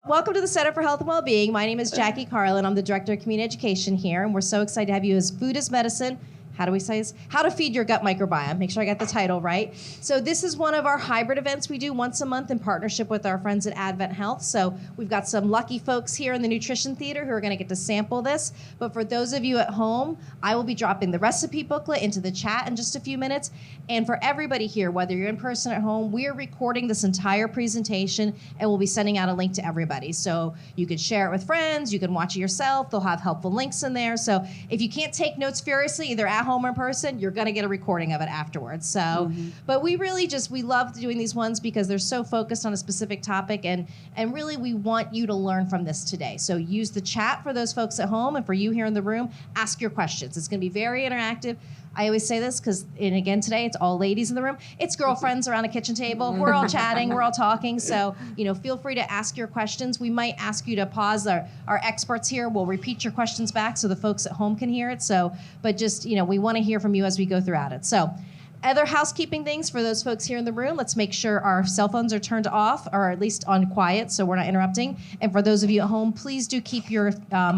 Welcome to the Center for Health and Wellbeing. My name is Jackie Carlin. I'm the Director of Community Education here, and we're so excited to have you as Food is Medicine. How do we say this? How to Feed Your Gut Microbiome. Make sure I got the title right. So this is one of our hybrid events we do once a month in partnership with our friends at AdventHealth. So we've got some lucky folks here in the Nutrition Theater who are going to get to sample this. But for those of you at home, I will be dropping the recipe booklet into the chat in just a few minutes. And for everybody here, whether you're in person or at home, we are recording this entire presentation and we'll be sending out a link to everybody. So you can share it with friends, you can watch it yourself. They'll have helpful links in there. So if you can't take notes furiously, either at home or in person, you're going to get a recording of it afterwards. So, but we really we love doing these ones because they're so focused on a specific topic, and really we want you to learn from this today. So use the chat for those folks at home, and for you here in the room, ask your questions. It's going to be very interactive. I always say this because, and again today, it's all ladies in the room. It's girlfriends around a kitchen table. We're all chatting. We're all talking. So, feel free to ask your questions. We might ask you to pause. Our experts here will repeat your questions back so the folks at home can hear it. So, but just, we want to hear from you as we go throughout it. So, other housekeeping things for those folks here in the room, let's make sure our cell phones are turned off or at least on quiet so we're not interrupting. And for those of you at home, please do keep your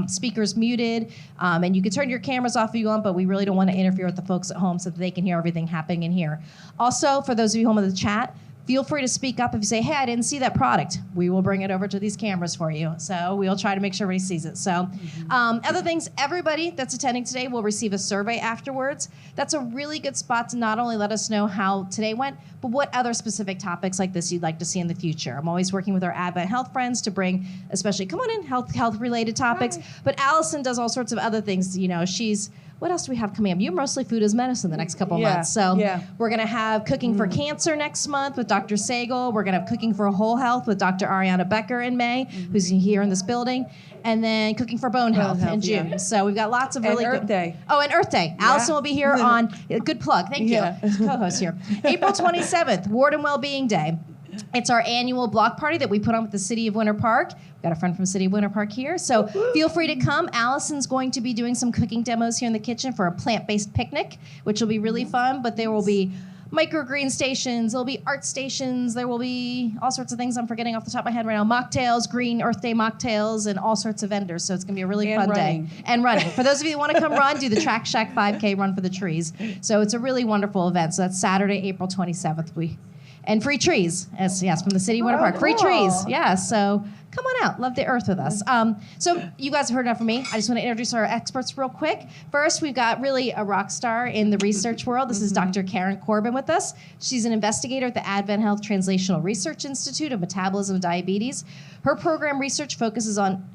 speakers muted. And you can turn your cameras off if you want, but we really don't want to interfere with the folks at home so that they can hear everything happening in here. Also, for those of you home in the chat, feel free to speak up if you say, hey, I didn't see that product. We will bring it over to these cameras for you. So we'll try to make sure everybody sees it. So other things, everybody that's attending today will receive a survey afterwards. That's a really good spot to not only let us know how today went, but what other specific topics like this you'd like to see in the future. I'm always working with our AdventHealth friends to bring, especially, come on in, health-related topics. Hi. But Allison does all sorts of other things. What else do we have coming up? You mostly Food is Medicine the next couple months. So we're going to have Cooking for Cancer next month with Dr. Sagal. We're going to have Cooking for Whole Health with Dr. Ariana Becker in May, who's here in this building. And then Cooking for Bone Health in June. Yeah. So we've got lots of really good. Earth Day. Oh, and Earth Day. Yeah. Allison will be here on, good plug, thank you, co-host here. April 27th, Ward and Wellbeing Day. It's our annual block party that we put on with the City of Winter Park. We've got a friend from City of Winter Park here. So feel free to come. Allison's going to be doing some cooking demos here in the kitchen for a plant-based picnic, which will be really fun. But there will be microgreen stations. There'll be art stations. There will be all sorts of things I'm forgetting off the top of my head right now. Mocktails, green Earth Day mocktails, and all sorts of vendors. So it's going to be a really fun day. And running. For those of you who want to come run, do the Track Shack 5K Run for the Trees. So it's a really wonderful event. So that's Saturday, April 27th. And free trees, yes, from the City of Winter Park. Free trees, so come on out. Love the earth with us. So you guys have heard enough from me. I just want to introduce our experts real quick. First, we've got really a rock star in the research world. This is Dr. Karen Corbin with us. She's an investigator at the AdventHealth Translational Research Institute of Metabolism and Diabetes. Her program research focuses on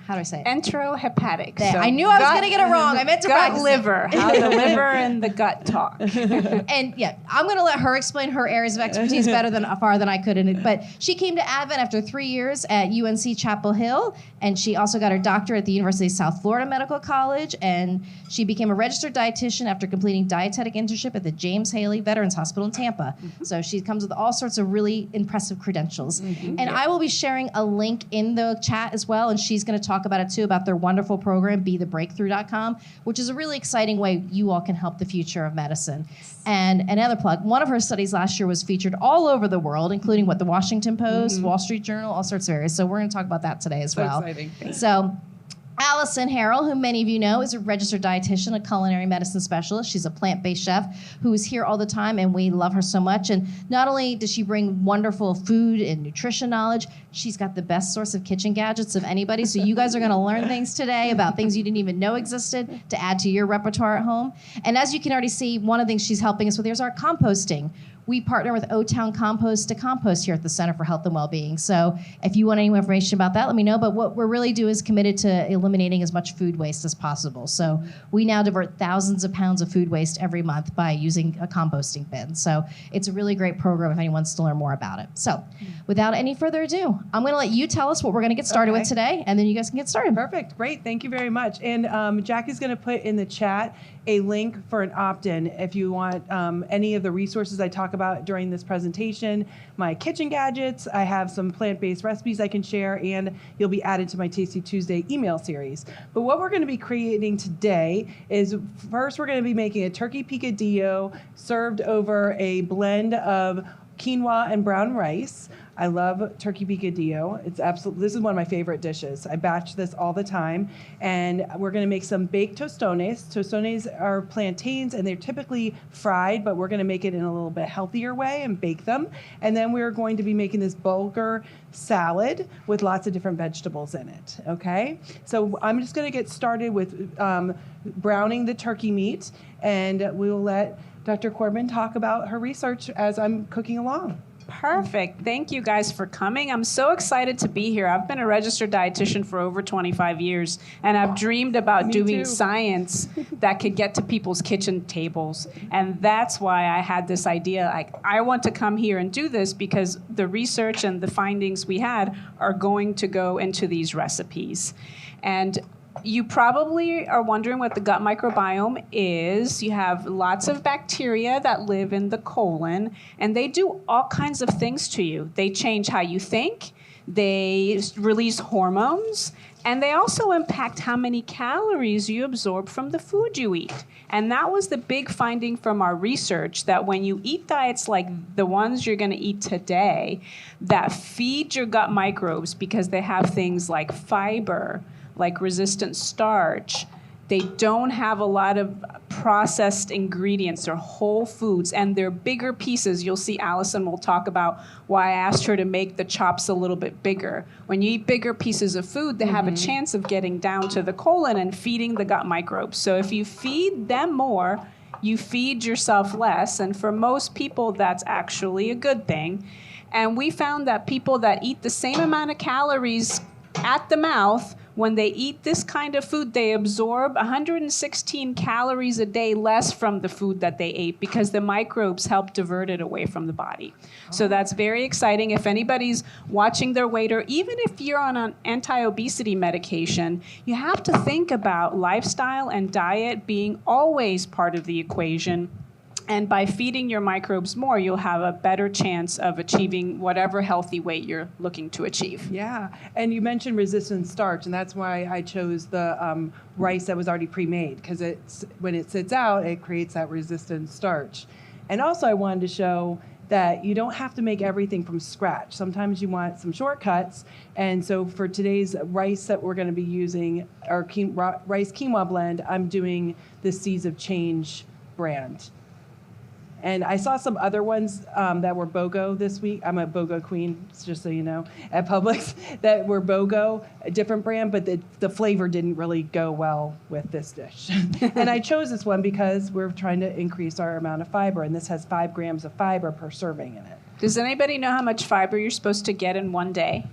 how do I say it? Enterohepatic. So I knew I was going to get it wrong. I meant to practice liver. How the liver and the gut talk. And I'm going to let her explain her areas of expertise better than I could. But she came to Advent after 3 years at UNC Chapel Hill, and she also got her doctorate at the University of South Florida Medical College, and she became a registered dietitian after completing dietetic internship at the James Haley Veterans Hospital in Tampa. So she comes with all sorts of really impressive credentials. And I will be sharing a link in the chat as well, and she's going to talk about it too, about their wonderful program, BeTheBreakthrough.com, which is a really exciting way you all can help the future of medicine. And another plug, one of her studies last year was featured all over the world, including the Washington Post, Wall Street Journal, all sorts of areas. So we're going to talk about that today as well. Exciting. So Allison Harrell, who many of you know, is a registered dietitian, a culinary medicine specialist. She's a plant-based chef who is here all the time, and we love her so much. And not only does she bring wonderful food and nutrition knowledge, she's got the best source of kitchen gadgets of anybody. So you guys are going to learn things today about things you didn't even know existed to add to your repertoire at home. And as you can already see, one of the things she's helping us with here is our composting. We partner with O-Town Compost to compost here at the Center for Health and Wellbeing. So if you want any more information about that, let me know. But what we're really doing is committed to eliminating as much food waste as possible. So we now divert thousands of pounds of food waste every month by using a composting bin. So it's a really great program if anyone wants to learn more about it. So without any further ado, I'm going to let you tell us what we're going to get started with today, and then you guys can get started. Perfect. Great. Thank you very much. And Jackie's going to put in the chat a link for an opt-in if you want any of the resources I talk about during this presentation, my kitchen gadgets. I have some plant-based recipes I can share, and you'll be added to my Tasty Tuesday email series. But what we're going to be creating today is, first we're going to be making a turkey picadillo served over a blend of quinoa and brown rice. I love turkey picadillo. This is one of my favorite dishes. I batch this all the time. And we're going to make some baked tostones. Tostones are plantains, and they're typically fried, but we're going to make it in a little bit healthier way and bake them. And then we're going to be making this bulgur salad with lots of different vegetables in it, okay? So I'm just going to get started with browning the turkey meat, and we'll let Dr. Corbin talk about her research as I'm cooking along. Perfect. Thank you guys for coming. I'm so excited to be here. I've been a registered dietitian for over 25 years, and I've dreamed about doing science that could get to people's kitchen tables. And that's why I had this idea. I want to come here and do this because the research and the findings we had are going to go into these recipes. And you probably are wondering what the gut microbiome is. You have lots of bacteria that live in the colon, and they do all kinds of things to you. They change how you think, they release hormones, and they also impact how many calories you absorb from the food you eat. And that was the big finding from our research, that when you eat diets like the ones you're going to eat today, that feed your gut microbes because they have things like fiber, like resistant starch. They don't have a lot of processed ingredients. They're whole foods, and they're bigger pieces. You'll see Allison will talk about why I asked her to make the chops a little bit bigger. When you eat bigger pieces of food, they have a chance of getting down to the colon and feeding the gut microbes. So if you feed them more, you feed yourself less, and for most people, that's actually a good thing. And we found that people that eat the same amount of calories at the mouth, when they eat this kind of food, they absorb 116 calories a day less from the food that they ate because the microbes help divert it away from the body. So that's very exciting. If anybody's watching their weight, or even if you're on an anti-obesity medication, you have to think about lifestyle and diet being always part of the equation. And by feeding your microbes more, you'll have a better chance of achieving whatever healthy weight you're looking to achieve. Yeah, and you mentioned resistant starch, and that's why I chose the rice that was already pre-made, because when it sits out, it creates that resistant starch. And also I wanted to show that you don't have to make everything from scratch. Sometimes you want some shortcuts, and so for today's rice that we're going to be using, our rice quinoa blend, I'm doing the Seeds of Change brand. And I saw some other ones that were BOGO this week. I'm a BOGO queen, just so you know, at Publix, that were BOGO, a different brand, but the flavor didn't really go well with this dish. And I chose this one because we're trying to increase our amount of fiber, and this has 5 grams of fiber per serving in it. Does anybody know how much fiber you're supposed to get in one day?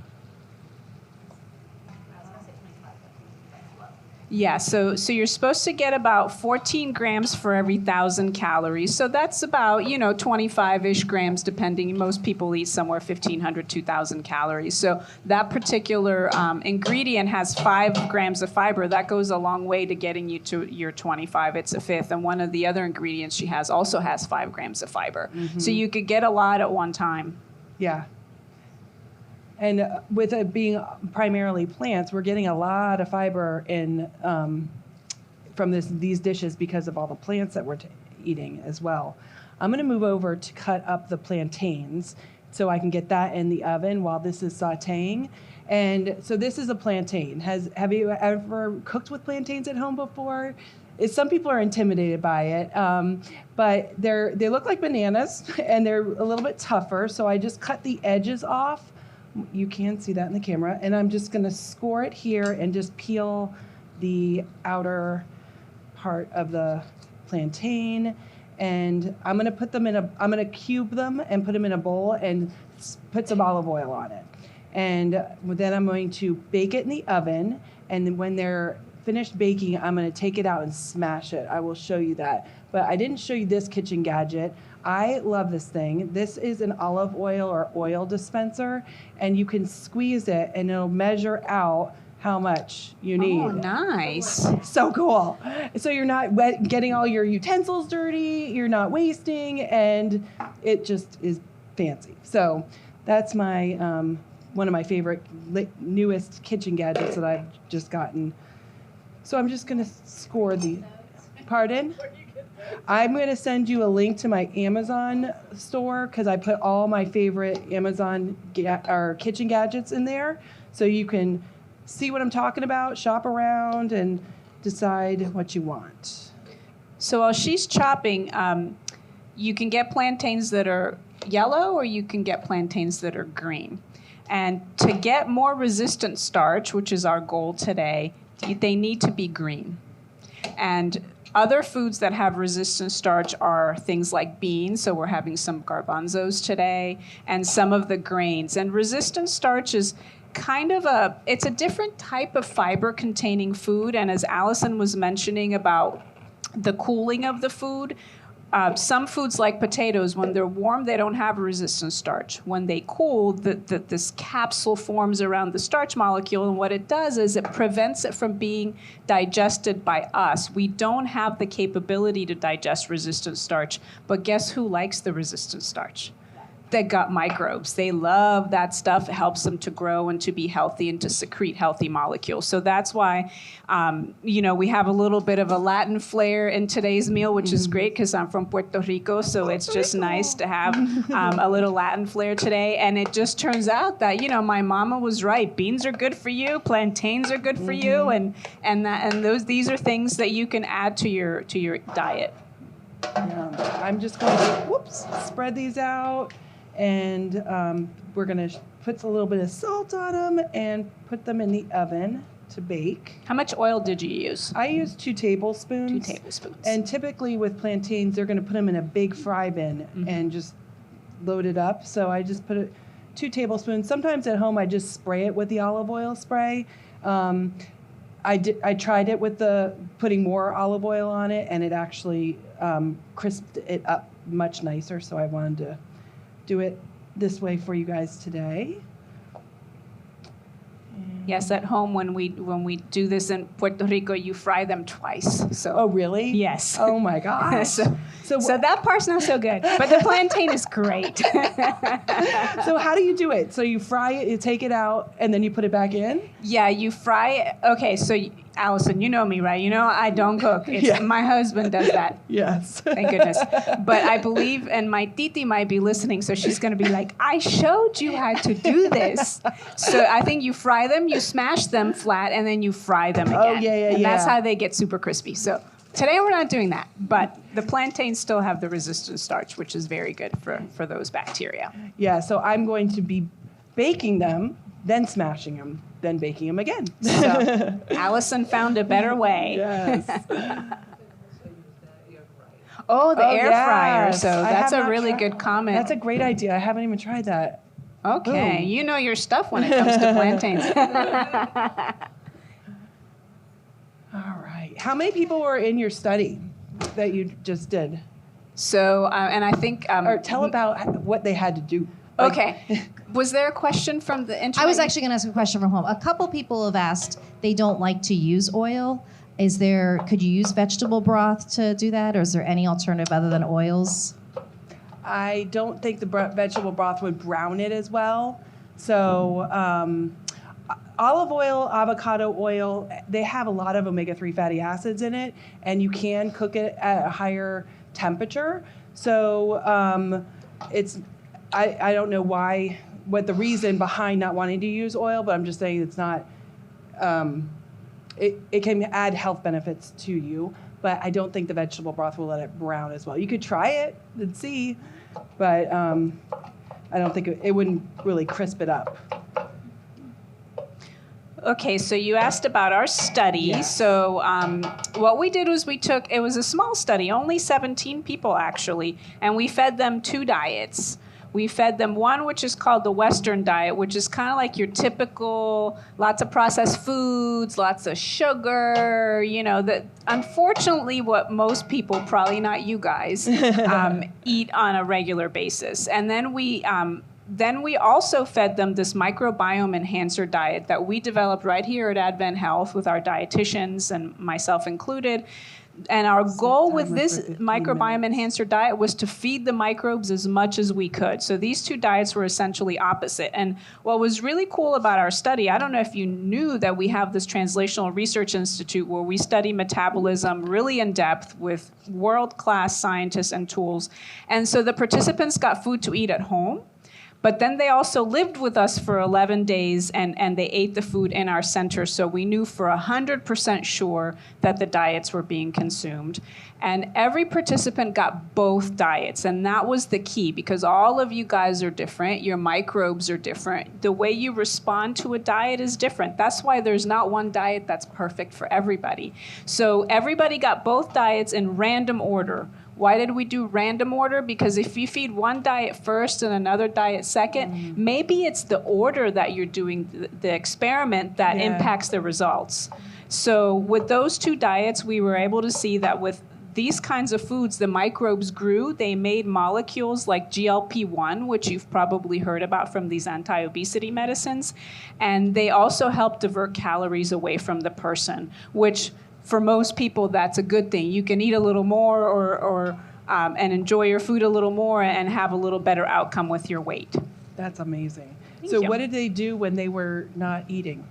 Yeah, so you're supposed to get about 14 grams for every 1,000 calories. So that's about, 25-ish grams, depending. Most people eat somewhere 1,500, 2,000 calories. So that particular ingredient has 5 grams of fiber. That goes a long way to getting you to your 25. It's a fifth. And one of the other ingredients she has also has 5 grams of fiber. Mm-hmm. So you could get a lot at one time. Yeah. And with it being primarily plants, we're getting a lot of fiber in from these dishes because of all the plants that we're eating as well. I'm going to move over to cut up the plantains so I can get that in the oven while this is sautéing. And so this is a plantain. Have you ever cooked with plantains at home before? Some people are intimidated by it, but they look like bananas, and they're a little bit tougher, so I just cut the edges off. You can see that in the camera. And I'm just going to score it here and just peel the outer part of the plantain. And I'm going to put them I'm going to cube them and put them in a bowl and put some olive oil on it. And then I'm going to bake it in the oven. And then when they're finished baking, I'm going to take it out and smash it. I will show you that. But I didn't show you this kitchen gadget. I love this thing. This is an olive oil or oil dispenser, and you can squeeze it, and it'll measure out how much you need. Oh, nice. So cool. So you're not getting all your utensils dirty, you're not wasting, and it just is fancy. So that's my one of my favorite newest kitchen gadgets that I've just gotten. So I'm just going to score the... Pardon? I'm going to send you a link to my Amazon store because I put all my favorite Amazon or kitchen gadgets in there, so you can see what I'm talking about, shop around, and decide what you want. So while she's chopping, you can get plantains that are yellow or you can get plantains that are green. And to get more resistant starch, which is our goal today, they need to be green. And other foods that have resistant starch are things like beans, so we're having some garbanzos today, and some of the grains. And resistant starch is kind of it's a different type of fiber-containing food, and as Allison was mentioning about the cooling of the food, some foods like potatoes, when they're warm, they don't have a resistant starch. When they cool, this capsule forms around the starch molecule, and what it does is it prevents it from being digested by us. We don't have the capability to digest resistant starch, but guess who likes the resistant starch? The gut microbes. They love that stuff. It helps them to grow and to be healthy and to secrete healthy molecules. So that's why, we have a little bit of a Latin flair in today's meal, which is great because I'm from Puerto Rico. So it's just nice to have a little Latin flair today. And it just turns out that, my mama was right. Beans are good for you. Plantains are good for you. And these are things that you can add to your diet. I'm just going to spread these out. And we're going to put a little bit of salt on them and put them in the oven to bake. How much oil did you use? I used 2 tablespoons. 2 tablespoons. And typically with plantains, they're going to put them in a big fry bin and just load it up. So I just put 2 tablespoons. Sometimes at home I just spray it with the olive oil spray. I tried it with putting more olive oil on it, and it actually crisped it up much nicer. So I wanted to do it this way for you guys today. Yes, at home when we do this in Puerto Rico, you fry them twice. So. Oh, really? Yes. Oh my gosh. So that part's not so good, but the plantain is great. So how do you do it? So you fry it, you take it out, and then you put it back in? Yeah, you fry it. Okay, so Allison, you know me, right? You know I don't cook. My husband does that. Yes. Thank goodness. But I believe, and my titi might be listening, so she's going to be like, I showed you how to do this. So I think you fry them, you smash them flat, and then you fry them again. Oh, yeah. And that's how they get super crispy. So today we're not doing that, but the plantains still have the resistant starch, which is very good for those bacteria. Yeah, so I'm going to be baking them, then smashing them, then baking them again. So Allison found a better way. Yes. Oh, the air fryer. Yes. So that's a really good comment. That's a great idea. I haven't even tried that. Okay, Boom. you know your stuff when it comes to plantains. All right. How many people were in your study that you just did? So, and I think... or tell about what they had to do. Okay. Was there a question from the internet? I was actually going to ask a question from home. A couple people have asked they don't like to use oil. Could you use vegetable broth to do that, or is there any alternative other than oils? I don't think the vegetable broth would brown it as well. So olive oil, avocado oil, they have a lot of omega-3 fatty acids in it, and you can cook it at a higher temperature. So I don't know what the reason behind not wanting to use oil, but I'm just saying it's not, it can add health benefits to you, but I don't think the vegetable broth will let it brown as well. You could try it and see, but I don't think it wouldn't really crisp it up. Okay, so you asked about our study. Yeah. So what we did was it was a small study, only 17 people actually, and we fed them 2 diets. We fed them one, which is called the Western diet, which is kind of like your typical, lots of processed foods, lots of sugar, unfortunately what most people, probably not you guys, eat on a regular basis. And then we also fed them this microbiome enhancer diet that we developed right here at AdventHealth with our dietitians and myself included. And our goal with timer this for 15 microbiome minutes. enhancer diet was to feed the microbes as much as we could. So these two diets were essentially opposite. And what was really cool about our study, I don't know if you knew that we have this Translational Research Institute where we study metabolism really in depth with world-class scientists and tools. And so the participants got food to eat at home. But then they also lived with us for 11 days and they ate the food in our center. So we knew for 100% sure that the diets were being consumed. And every participant got both diets. And that was the key because all of you guys are different. Your microbes are different. The way you respond to a diet is different. That's why there's not one diet that's perfect for everybody. So everybody got both diets in random order. Why did we do random order? Because if you feed one diet first and another diet second, maybe it's the order that you're doing the experiment that impacts the results. So with those two diets, we were able to see that with these kinds of foods, the microbes grew. They made molecules like GLP-1, which you've probably heard about from these anti-obesity medicines. And they also help divert calories away from the person, which for most people, that's a good thing. You can eat a little more and enjoy your food a little more and have a little better outcome with your weight. That's amazing. Thank So you. what did they do when they were not eating?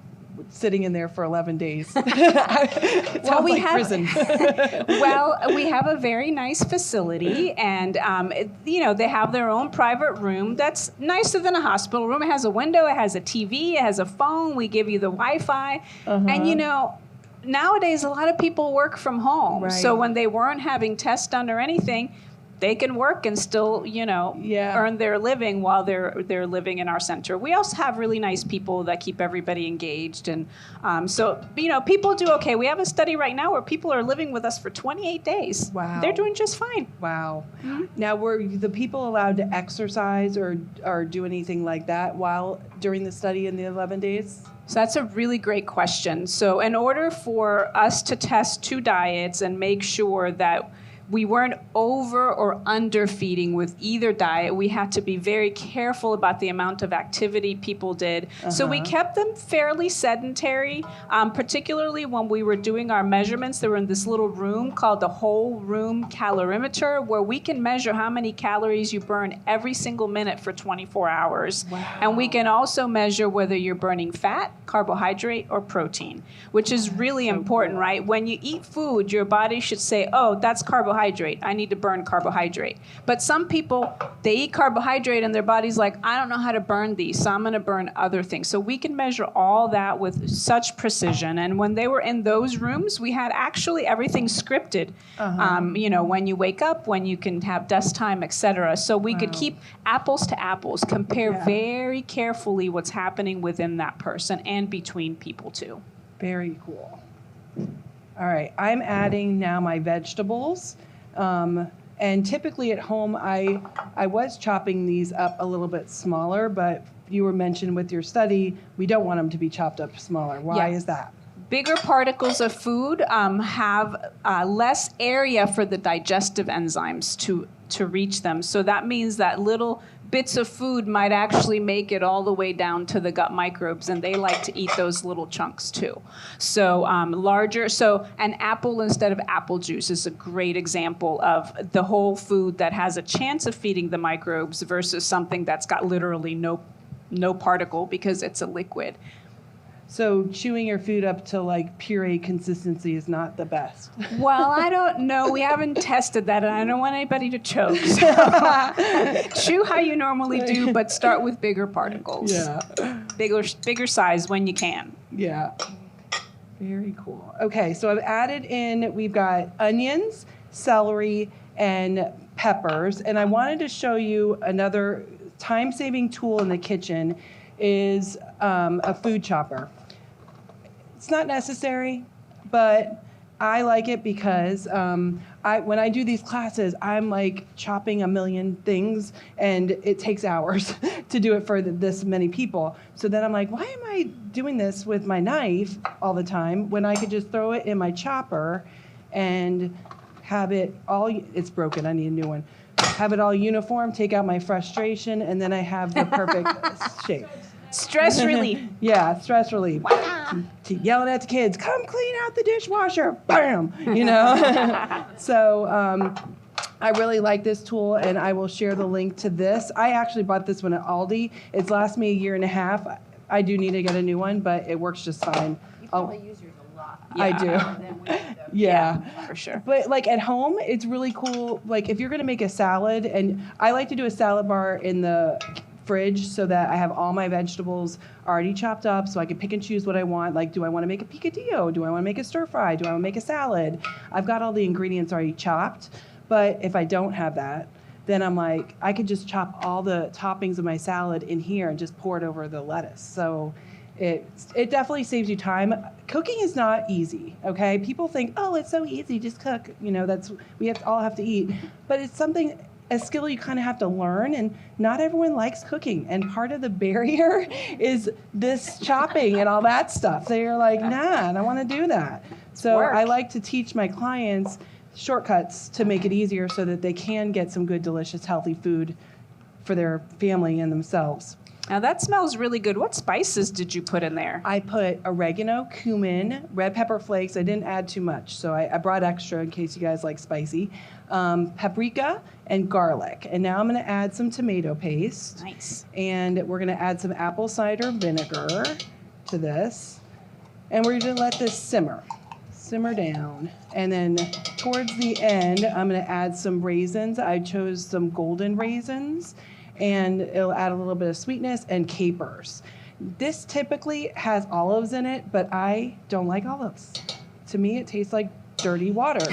Sitting in there for 11 days. It sounds like prison. Well, we have a very nice facility, and they have their own private room that's nicer than a hospital room. It has a window, it has a TV, it has a phone. We give you the Wi-Fi, and nowadays a lot of people work from home. Right. So when they weren't having tests done or anything, they can work and still, earn their living while they're living in our center. We also have really nice people that keep everybody engaged. And people do okay. We have a study right now where people are living with us for 28 days. Wow. They're doing just fine. Wow. Now, were the people allowed to exercise or do anything like that during the study in the 11 days? So that's a really great question. So in order for us to test two diets and make sure that we weren't over or under feeding with either diet, we had to be very careful about the amount of activity people did. So we kept them fairly sedentary, particularly when we were doing our measurements. They were in this little room called the whole room calorimeter, where we can measure how many calories you burn every single minute for 24 hours. Wow. And we can also measure whether you're burning fat, carbohydrate, or protein, which is really important, right? When you eat food, your body should say, oh, that's carbohydrate. I need to burn carbohydrate. But some people, they eat carbohydrate and their body's like, I don't know how to burn these, so I'm going to burn other things. So we can measure all that with such precision. And when they were in those rooms, we had actually everything scripted. When you wake up, when you can have desk time, etc. So we could keep apples to apples, compare very carefully what's happening within that person and between people too. Very cool. All right, I'm adding now my vegetables. And typically at home, I was chopping these up a little bit smaller, but you were mentioned with your study, we don't want them to be chopped up smaller. Why is that? Bigger particles of food have less area for the digestive enzymes to reach them. So that means that little bits of food might actually make it all the way down to the gut microbes, and they like to eat those little chunks too. So an apple instead of apple juice is a great example of the whole food that has a chance of feeding the microbes versus something that's got literally no particle because it's a liquid. So chewing your food up to like puree consistency is not the best. Well, I don't know. We haven't tested that, and I don't want anybody to choke. So chew how you normally do, but start with bigger particles. Yeah. Bigger size when you can. Yeah. Very cool. Okay, so I've added in, we've got onions, celery, and peppers. And I wanted to show you another time-saving tool in the kitchen is a food chopper. It's not necessary, but I like it because when I do these classes, I'm like chopping a million things, and it takes hours to do it for this many people. So then I'm like, why am I doing this with my knife all the time when I could just throw it in my chopper and have it all, it's broken, I need a new one. Have it all uniform, take out my frustration, and then I have the perfect shape. Stress relief. Yeah, stress relief. Yelling at the kids, come clean out the dishwasher. Bam! So I really like this tool, and I will share the link to this. I actually bought this one at Aldi. It's lasted me a year and a half. I do need to get a new one, but it works just fine. You probably use yours a lot. I do. Yeah, for sure. But like at home, it's really cool. Like if you're gonna make a salad, and I like to do a salad bar in the fridge so that I have all my vegetables already chopped up, so I can pick and choose what I want. Like, do I want to make a picadillo? Do I want to make a stir fry? Do I want to make a salad? I've got all the ingredients already chopped. But if I don't have that, then I'm like, I could just chop all the toppings of my salad in here and just pour it over the lettuce. So it definitely saves you time. Cooking is not easy, okay? People think, oh, it's so easy, just cook. All have to eat. But it's something, a skill you kind of have to learn, and not everyone likes cooking. And part of the barrier is this chopping and all that stuff. They're like, nah, I don't want to do that. So I like to teach my clients shortcuts to make it easier so that they can get some good, delicious, healthy food for their family and themselves. Now that smells really good. What spices did you put in there? I put oregano, cumin, red pepper flakes. I didn't add too much, so I brought extra in case you guys like spicy. Paprika and garlic. And now I'm going to add some tomato paste. Nice. And we're going to add some apple cider vinegar to this. And we're going to let this simmer down. And then towards the end, I'm going to add some raisins. I chose some golden raisins, and it'll add a little bit of sweetness, and capers. This typically has olives in it, but I don't like olives. To me, it tastes like dirty water.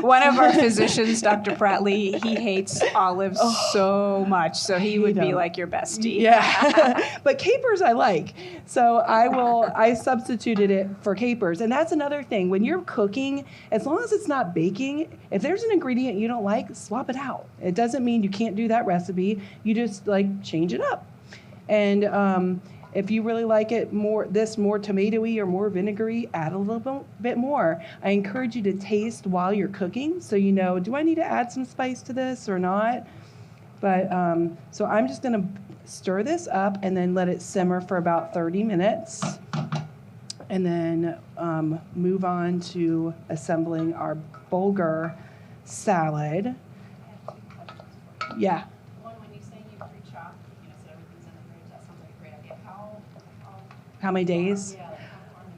One of our physicians, Dr. Pratley, he hates olives so much, so he would be like your bestie. Yeah, but capers I like. So I substituted it for capers. And that's another thing. When you're cooking, as long as it's not baking, if there's an ingredient you don't like, swap it out. It doesn't mean you can't do that recipe. You just change it up. And if you really like it more tomatoey or more vinegary, add a little bit more. I encourage you to taste while you're cooking, so you know, do I need to add some spice to this or not? But so I'm just gonna stir this up and then let it simmer for about 30 minutes, and then move on to assembling our bulgur salad. Yeah. How many days?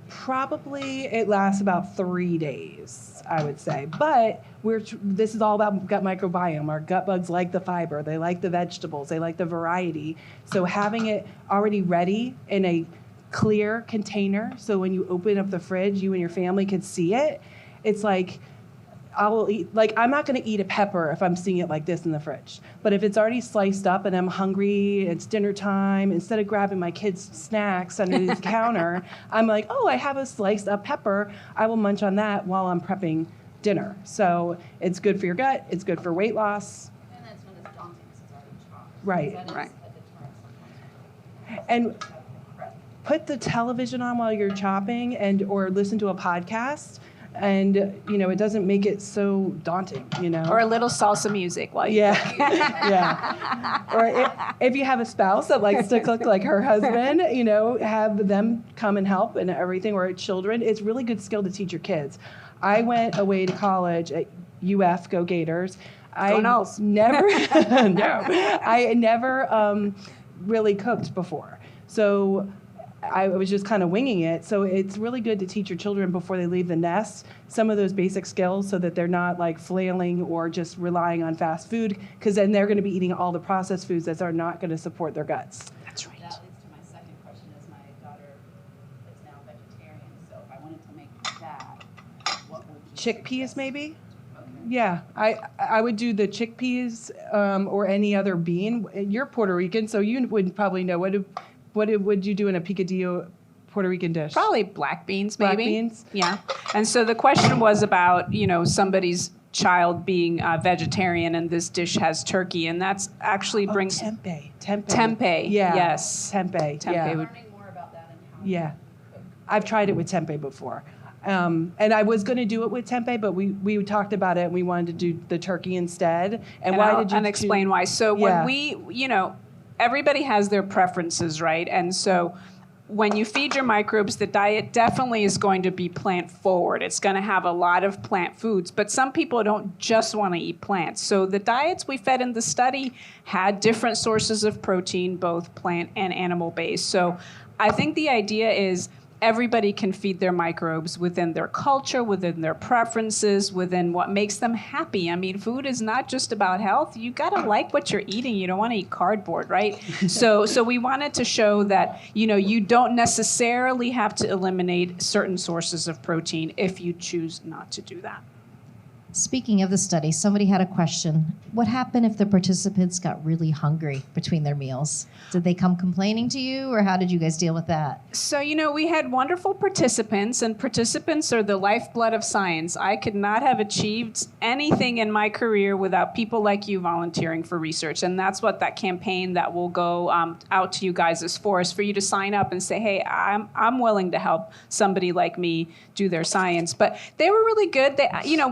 Probably it lasts about 3 days, I would say. But this is all about gut microbiome. Our gut bugs like the fiber. They like the vegetables. They like the variety. So having it already ready in a clear container, so when you open up the fridge, you and your family can see it. It's like, I'm not going to eat a pepper if I'm seeing it like this in the fridge. But if it's already sliced up and I'm hungry, it's dinner time, instead of grabbing my kids' snacks under the counter, I'm like, oh, I have a sliced up pepper. I will munch on that while I'm prepping dinner. So it's good for your gut. It's good for weight loss. And that's when it's daunting because it's already chopped. Right. Right. And put the television on while you're chopping or listen to a podcast. And, it doesn't make it so daunting, Or a little salsa music while you cook. Yeah. Or if you have a spouse that likes to cook like her husband, have them come and help and everything, or children. It's really good skill to teach your kids. I went away to college at UF, go Gators. I never really cooked before. So I was just kind of winging it. So it's really good to teach your children before they leave the nest some of those basic skills so that they're not flailing or just relying on fast food, because then they're going to be eating all the processed foods that are not going to support their guts. That's right. That leads to my second question. Is my daughter is now vegetarian, so if I wanted to make that, what would you Chickpeas, maybe? Okay. Yeah, I would do the chickpeas or any other bean. You're Puerto Rican, so you would probably know what would you do in a picadillo Puerto Rican dish? Probably black beans, maybe. Black beans? Yeah. And so the question was about, somebody's child being vegetarian, and this dish has turkey, and that's actually brings... Tempeh. Tempeh, Yeah. Yes. Tempeh, Tempeh yeah. would... learning more about that and how Yeah. I've tried it with tempeh before. And I was going to do it with tempeh, but we talked about it, and we wanted to do the turkey instead. And why did you... And explain why. So when we, everybody has their preferences, right? And so when you feed your microbes, the diet definitely is going to be plant forward. It's going to have a lot of plant foods, but some people don't just want to eat plants. So the diets we fed in the study had different sources of protein, both plant and animal based. So I think the idea is everybody can feed their microbes within their culture, within their preferences, within what makes them happy. I mean, food is not just about health. You got to like what you're eating. You don't want to eat cardboard, right? So we wanted to show that, you don't necessarily have to eliminate certain sources of protein if you choose not to do that. Speaking of the study, somebody had a question. What happened if the participants got really hungry between their meals? Did they come complaining to you, or how did you guys deal with that? So, we had wonderful participants, and participants are the lifeblood of science. I could not have achieved anything in my career without people like you volunteering for research, and that's what that campaign that will go out to you guys is for you to sign up and say, hey, I'm willing to help somebody like me do their science. But they were really good.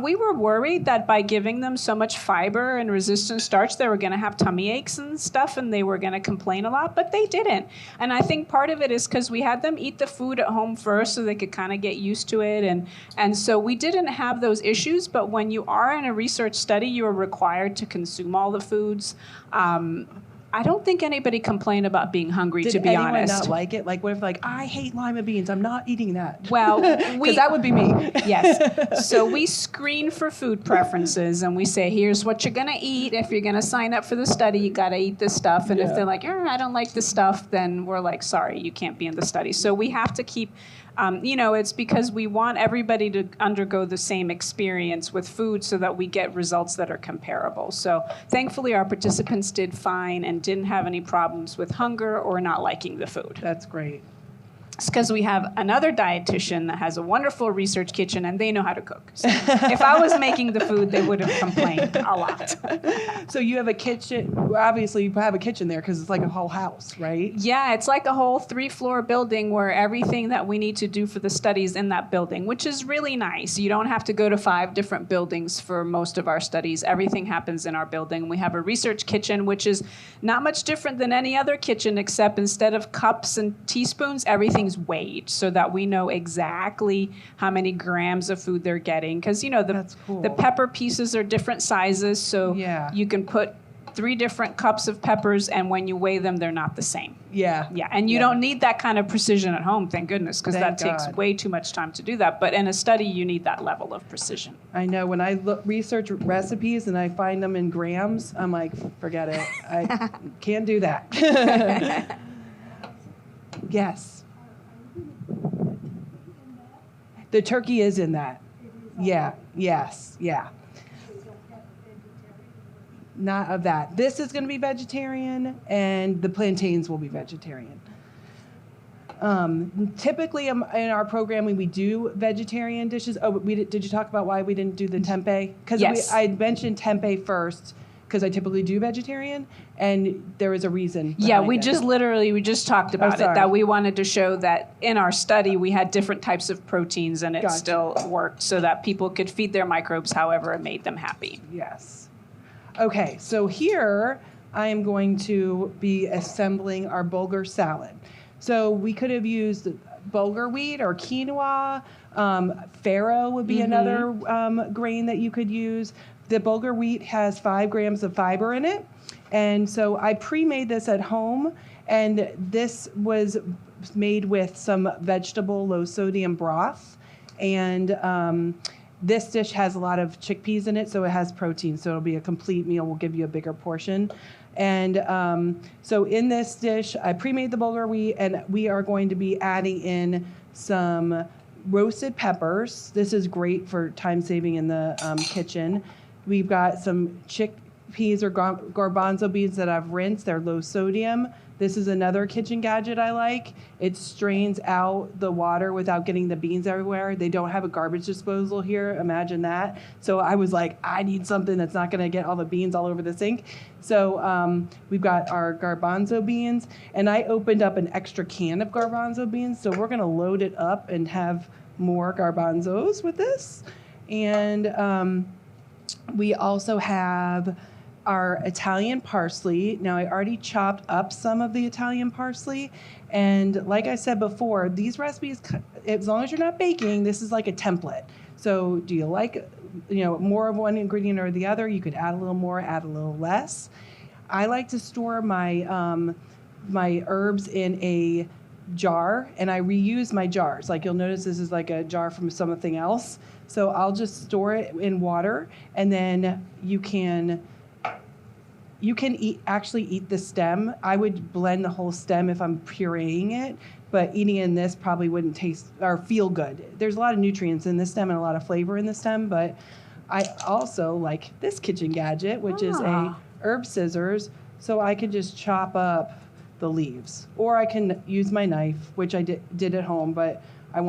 We were worried that by giving them so much fiber and resistant starch, they were going to have tummy aches and stuff, and they were going to complain a lot, but they didn't. And I think part of it is because we had them eat the food at home first so they could kind of get used to it. And so we didn't have those issues, but when you are in a research study, you are required to consume all the foods. I don't think anybody complained about being hungry, to be honest. Did anyone not like it? Like, what if, I hate lima beans, I'm not eating that? Well, because that would be me. Yes. So we screen for food preferences, and we say, here's what you're going to eat. If you're going to sign up for the study, you got to eat this stuff. And if they're like, I don't like this stuff, then we're like, sorry, you can't be in the study. So we have to keep... it's because we want everybody to undergo the same experience with food so that we get results that are comparable. So thankfully, our participants did fine and didn't have any problems with hunger or not liking the food. That's great. It's because we have another dietitian that has a wonderful research kitchen, and they know how to cook. So if I was making the food, they would have complained a lot. So you have a kitchen. Obviously, you have a kitchen there because it's like a whole house, right? Yeah, it's like a whole 3-floor building where everything that we need to do for the study is in that building, which is really nice. You don't have to go to 5 different buildings for most of our studies. Everything happens in our building. We have a research kitchen, which is not much different than any other kitchen, except instead of cups and teaspoons, everything's weighed so that we know exactly how many grams of food they're getting. Because, the pepper pieces are different sizes, so you can put 3 different cups of peppers, and when you weigh them, they're not the same. Yeah, and you don't need that kind of precision at home, thank goodness, because that takes way too much time to do that. But in a study, you need that level of precision. I know. When I research recipes and I find them in grams, I'm like, forget it. I can't do that. Yes. The turkey is in that. Yeah. Yes. Yeah. Not of that. This is going to be vegetarian, and the plantains will be vegetarian. Typically, in our programming, we do vegetarian dishes. Oh, did you talk about why we didn't do the tempeh? Because I mentioned tempeh first because I typically do vegetarian, and there is a reason. Yeah, we just talked about it, that we wanted to show that in our study we had different types of proteins, and it still worked so that people could feed their microbes however it made them happy. Yes. Okay, so here I am going to be assembling our bulgur salad. So we could have used bulgur wheat or quinoa. Farro would be another grain that you could use. The bulgur wheat has 5 grams of fiber in it. And so I pre-made this at home, and this was made with some vegetable low-sodium broth. And this dish has a lot of chickpeas in it, so it has protein. So it'll be a complete meal. We'll give you a bigger portion. And so in this dish, I pre-made the bulgur wheat, and we are going to be adding in some roasted peppers. This is great for time saving in the kitchen. We've got some chickpeas or garbanzo beans that I've rinsed. They're low sodium. This is another kitchen gadget I like. It strains out the water without getting the beans everywhere. They don't have a garbage disposal here. Imagine that. So I was like, I need something that's not going to get all the beans all over the sink. So we've got our garbanzo beans, and I opened up an extra can of garbanzo beans. So we're going to load it up and have more garbanzos with this. And we also have our Italian parsley. Now, I already chopped up some of the Italian parsley. And like I said before, these recipes, as long as you're not baking, this is like a template. So do you like, more of one ingredient or the other? You could add a little more, add a little less. I like to store my my herbs in a jar, and I reuse my jars. Like you'll notice this is like a jar from something else. So I'll just store it in water, and then you can actually eat the stem. I would blend the whole stem if I'm pureeing it, but eating in this probably wouldn't taste or feel good. There's a lot of nutrients in the stem and a lot of flavor in the stem, but I also like this kitchen gadget, which is a herb scissors, so I can just chop up the leaves. Or I can use my knife, which I did at home, but I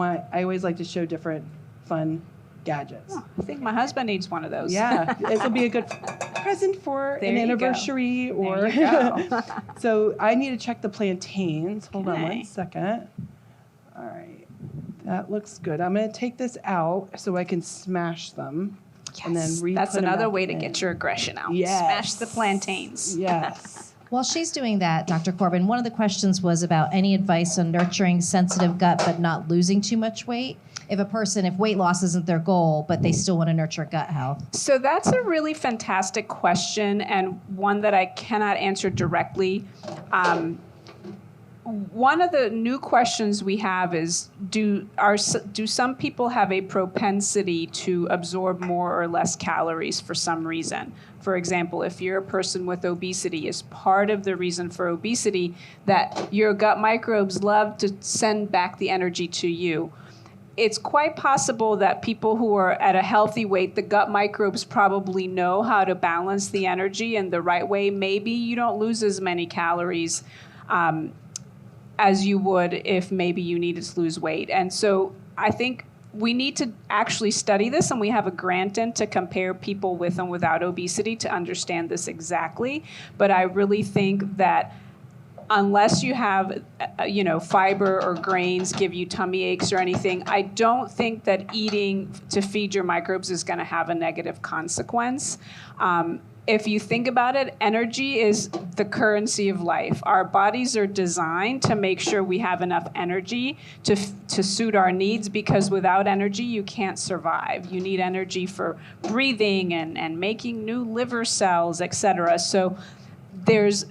always like to show different fun gadgets. Oh, I think my husband needs one of those. Yeah, it will be a good present for an anniversary. There you go. So I need to check the plantains. Hold on Okay. 1 second. All right, that looks good. I'm going to take this out so I can smash them. And then Yes, re-put that's them another back way to in. get your aggression out. Yes. Smash the plantains. Yes. While she's doing that, Dr. Corbin, one of the questions was about any advice on nurturing sensitive gut but not losing too much weight. If weight loss isn't their goal, but they still want to nurture gut health. So that's a really fantastic question, and one that I cannot answer directly. One of the new questions we have is, do some people have a propensity to absorb more or less calories for some reason? For example, if you're a person with obesity, is part of the reason for obesity that your gut microbes love to send back the energy to you? It's quite possible that people who are at a healthy weight, the gut microbes probably know how to balance the energy in the right way. Maybe you don't lose as many calories as you would if maybe you needed to lose weight. And so I think we need to actually study this, and we have a grant in to compare people with and without obesity to understand this exactly. But I really think that unless you have, fiber or grains give you tummy aches or anything, I don't think that eating to feed your microbes is going to have a negative consequence. If you think about it, energy is the currency of life. Our bodies are designed to make sure we have enough energy to suit our needs, because without energy, you can't survive. You need energy for breathing and making new liver cells, et cetera. So there's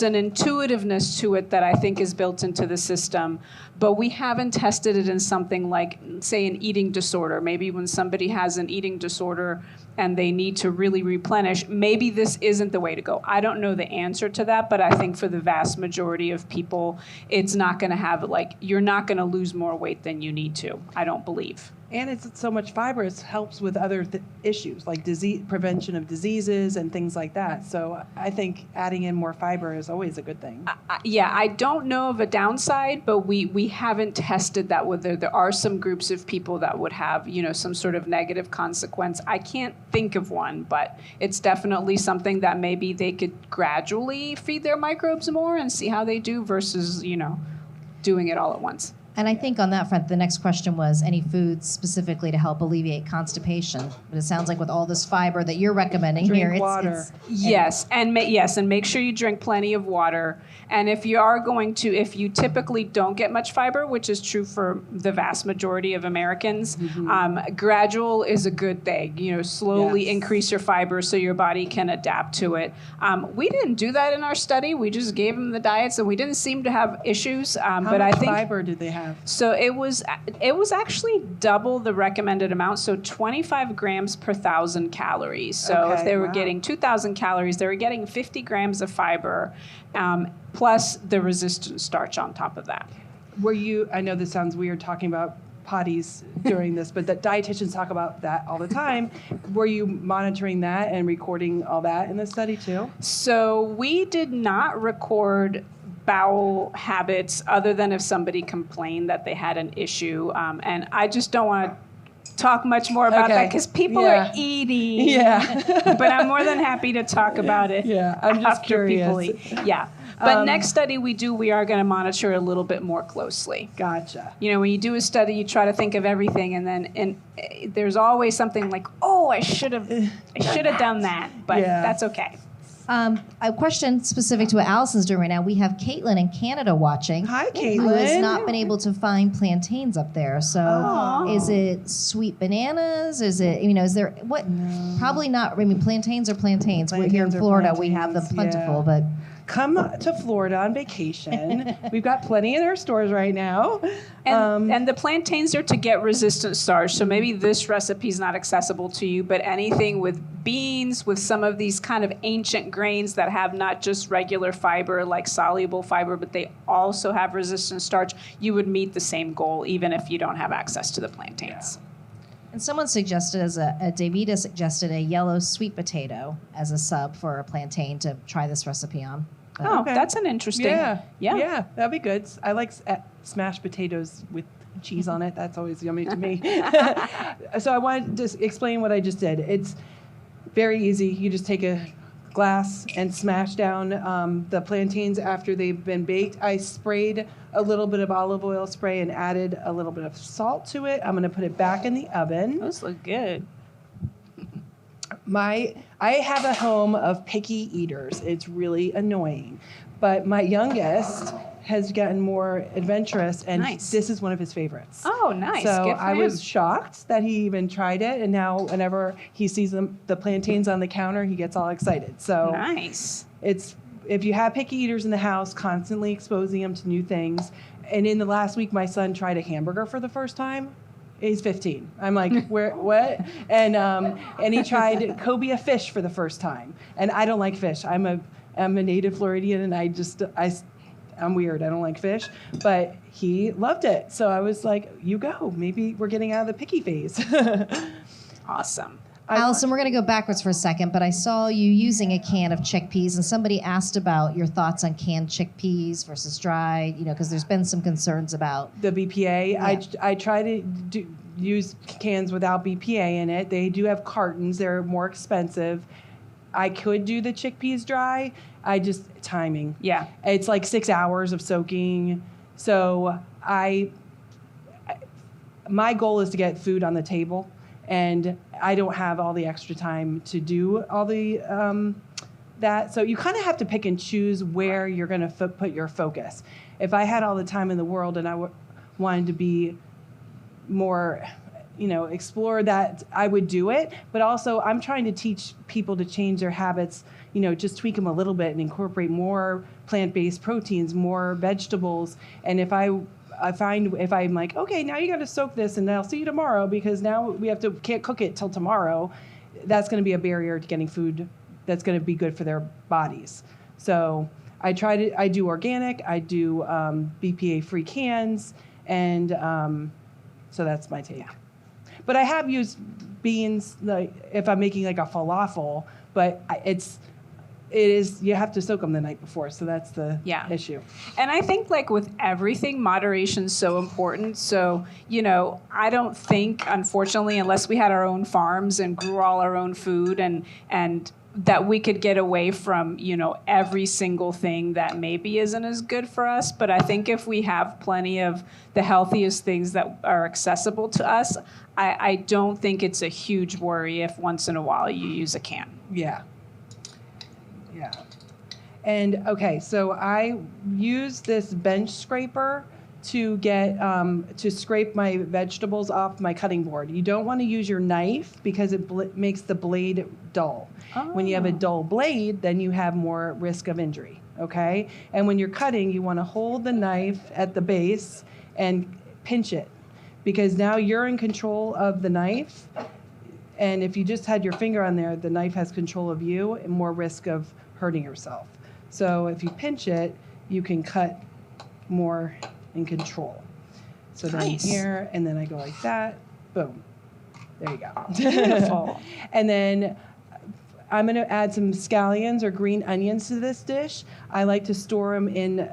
an intuitiveness to it that I think is built into the system, but we haven't tested it in something like, say, an eating disorder. Maybe when somebody has an eating disorder and they need to really replenish, maybe this isn't the way to go. I don't know the answer to that, but I think for the vast majority of people, it's not going to have, you're not going to lose more weight than you need to, I don't believe. And it's so much fiber, it helps with other issues like prevention of diseases and things like that. So I think adding in more fiber is always a good thing. Yeah, I don't know of a downside, but we haven't tested that, whether there are some groups of people that would have, some sort of negative consequence. I can't think of one, but it's definitely something that maybe they could gradually feed their microbes more and see how they do versus, doing it all at once. And I think on that front, the next question was any foods specifically to help alleviate constipation. But it sounds like with all this fiber that you're recommending Drink here, water. Yes, and make sure you drink plenty of water. And if you typically don't get much fiber, which is true for the vast majority of Americans, gradual is a good thing. Slowly increase your fiber so your body can adapt to it. We didn't do that in our study. We just gave them the diets, and we didn't seem to have issues. How but much I think fiber did they have? So it was actually double the recommended amount, so 25 grams per 1,000 calories. So if they were getting 2,000 calories, they were getting 50 grams of fiber, plus the resistant starch on top of that. I know this sounds weird talking about potties during this, but that dietitians talk about that all the time. Were you monitoring that and recording all that in the study too? So we did not record bowel habits other than if somebody complained that they had an issue. And I just don't want to talk much more about that because people are eating. Yeah. But I'm more than happy to talk about it. Yeah, I'm just after curious. people eat. Yeah. But next study we are going to monitor a little bit more closely. Gotcha. When you do a study, you try to think of everything, and there's always something like, oh, I should have done that, but that's okay. A question specific to what Allison's doing right now. We have Caitlin in Canada watching. Hi, Who has Caitlin. not been able to find plantains up there. So is it sweet bananas? Is it, is there, what? No. Probably not. I mean, plantains are plantains. We're here in Plantains are Florida. We have them plantains, plentiful, yeah. but. Come to Florida on vacation. We've got plenty in our stores right now. And the plantains are to get resistant starch. So maybe this recipe is not accessible to you, but anything with beans, with some of these kind of ancient grains that have not just regular fiber, like soluble fiber, but they also have resistant starch, you would meet the same goal, even if you don't have access to the plantains. And someone suggested, Davida suggested a yellow sweet potato as a sub for a plantain to try this recipe on. But Oh, that's an interesting. Yeah, that'd be good. I like smashed potatoes with cheese on it. That's always yummy to me. So I wanted to just explain what I just did. It's very easy. You just take a glass and smash down the plantains after they've been baked. I sprayed a little bit of olive oil spray and added a little bit of salt to it. I'm going to put it back in the oven. Those look good. I have a home of picky eaters. It's really annoying. But my youngest has gotten more adventurous, and Nice. this is one of his favorites. Oh, nice. So Good for I him. was shocked that he even tried it, and now whenever he sees the plantains on the counter, he gets all excited. So Nice. it's, if you have picky eaters in the house, constantly exposing them to new things. And in the last week, my son tried a hamburger for the first time. He's 15. I'm like, where, what? And he tried cobia fish for the first time. And I don't like fish. I'm a native Floridian, and I'm weird. I don't like fish. But he loved it. So I was like, you go. Maybe we're getting out of the picky phase. Awesome. Allison, we're going to go backwards for a second, but I saw you using a can of chickpeas, and somebody asked about your thoughts on canned chickpeas versus dried, because there's been some concerns about. The BPA. Yeah. I try to use cans without BPA in it. They do have cartons. They're more expensive. I could do the chickpeas dry. Timing. Yeah. It's like 6 hours of soaking. So my goal is to get food on the table, and I don't have all the extra time to do all the that. So you kind of have to pick and choose where you're going to put your focus. If I had all the time in the world and I wanted to be more, explore that, I would do it. But also I'm trying to teach people to change their habits, just tweak them a little bit and incorporate more plant-based proteins, more vegetables. And if I'm like, okay, now you got to soak this and I'll see you tomorrow because now can't cook it till tomorrow, that's going to be a barrier to getting food that's going to be good for their bodies. So I do organic, I do BPA-free cans, and so that's my take. But I have used beans, like if I'm making like a falafel, but you have to soak them the night before, so that's the issue. And I think like with everything, moderation is so important. So, I don't think, unfortunately, unless we had our own farms and grew all our own food and that we could get away from, every single thing that maybe isn't as good for us. But I think if we have plenty of the healthiest things that are accessible to us, I don't think it's a huge worry if once in a while you use a can. Yeah. Yeah. And okay, so I use this bench scraper to get to scrape my vegetables off my cutting board. You don't want to use your knife because it makes the blade dull. Oh. When you have a dull blade, then you have more risk of injury, okay? And when you're cutting, you want to hold the knife at the base and pinch it because now you're in control of the knife. And if you just had your finger on there, the knife has control of you and more risk of hurting yourself. So if you pinch it, you can cut more in control. So then here, and then I go like that, boom. There you go. Beautiful. And then I'm going to add some scallions or green onions to this dish. I like to store them in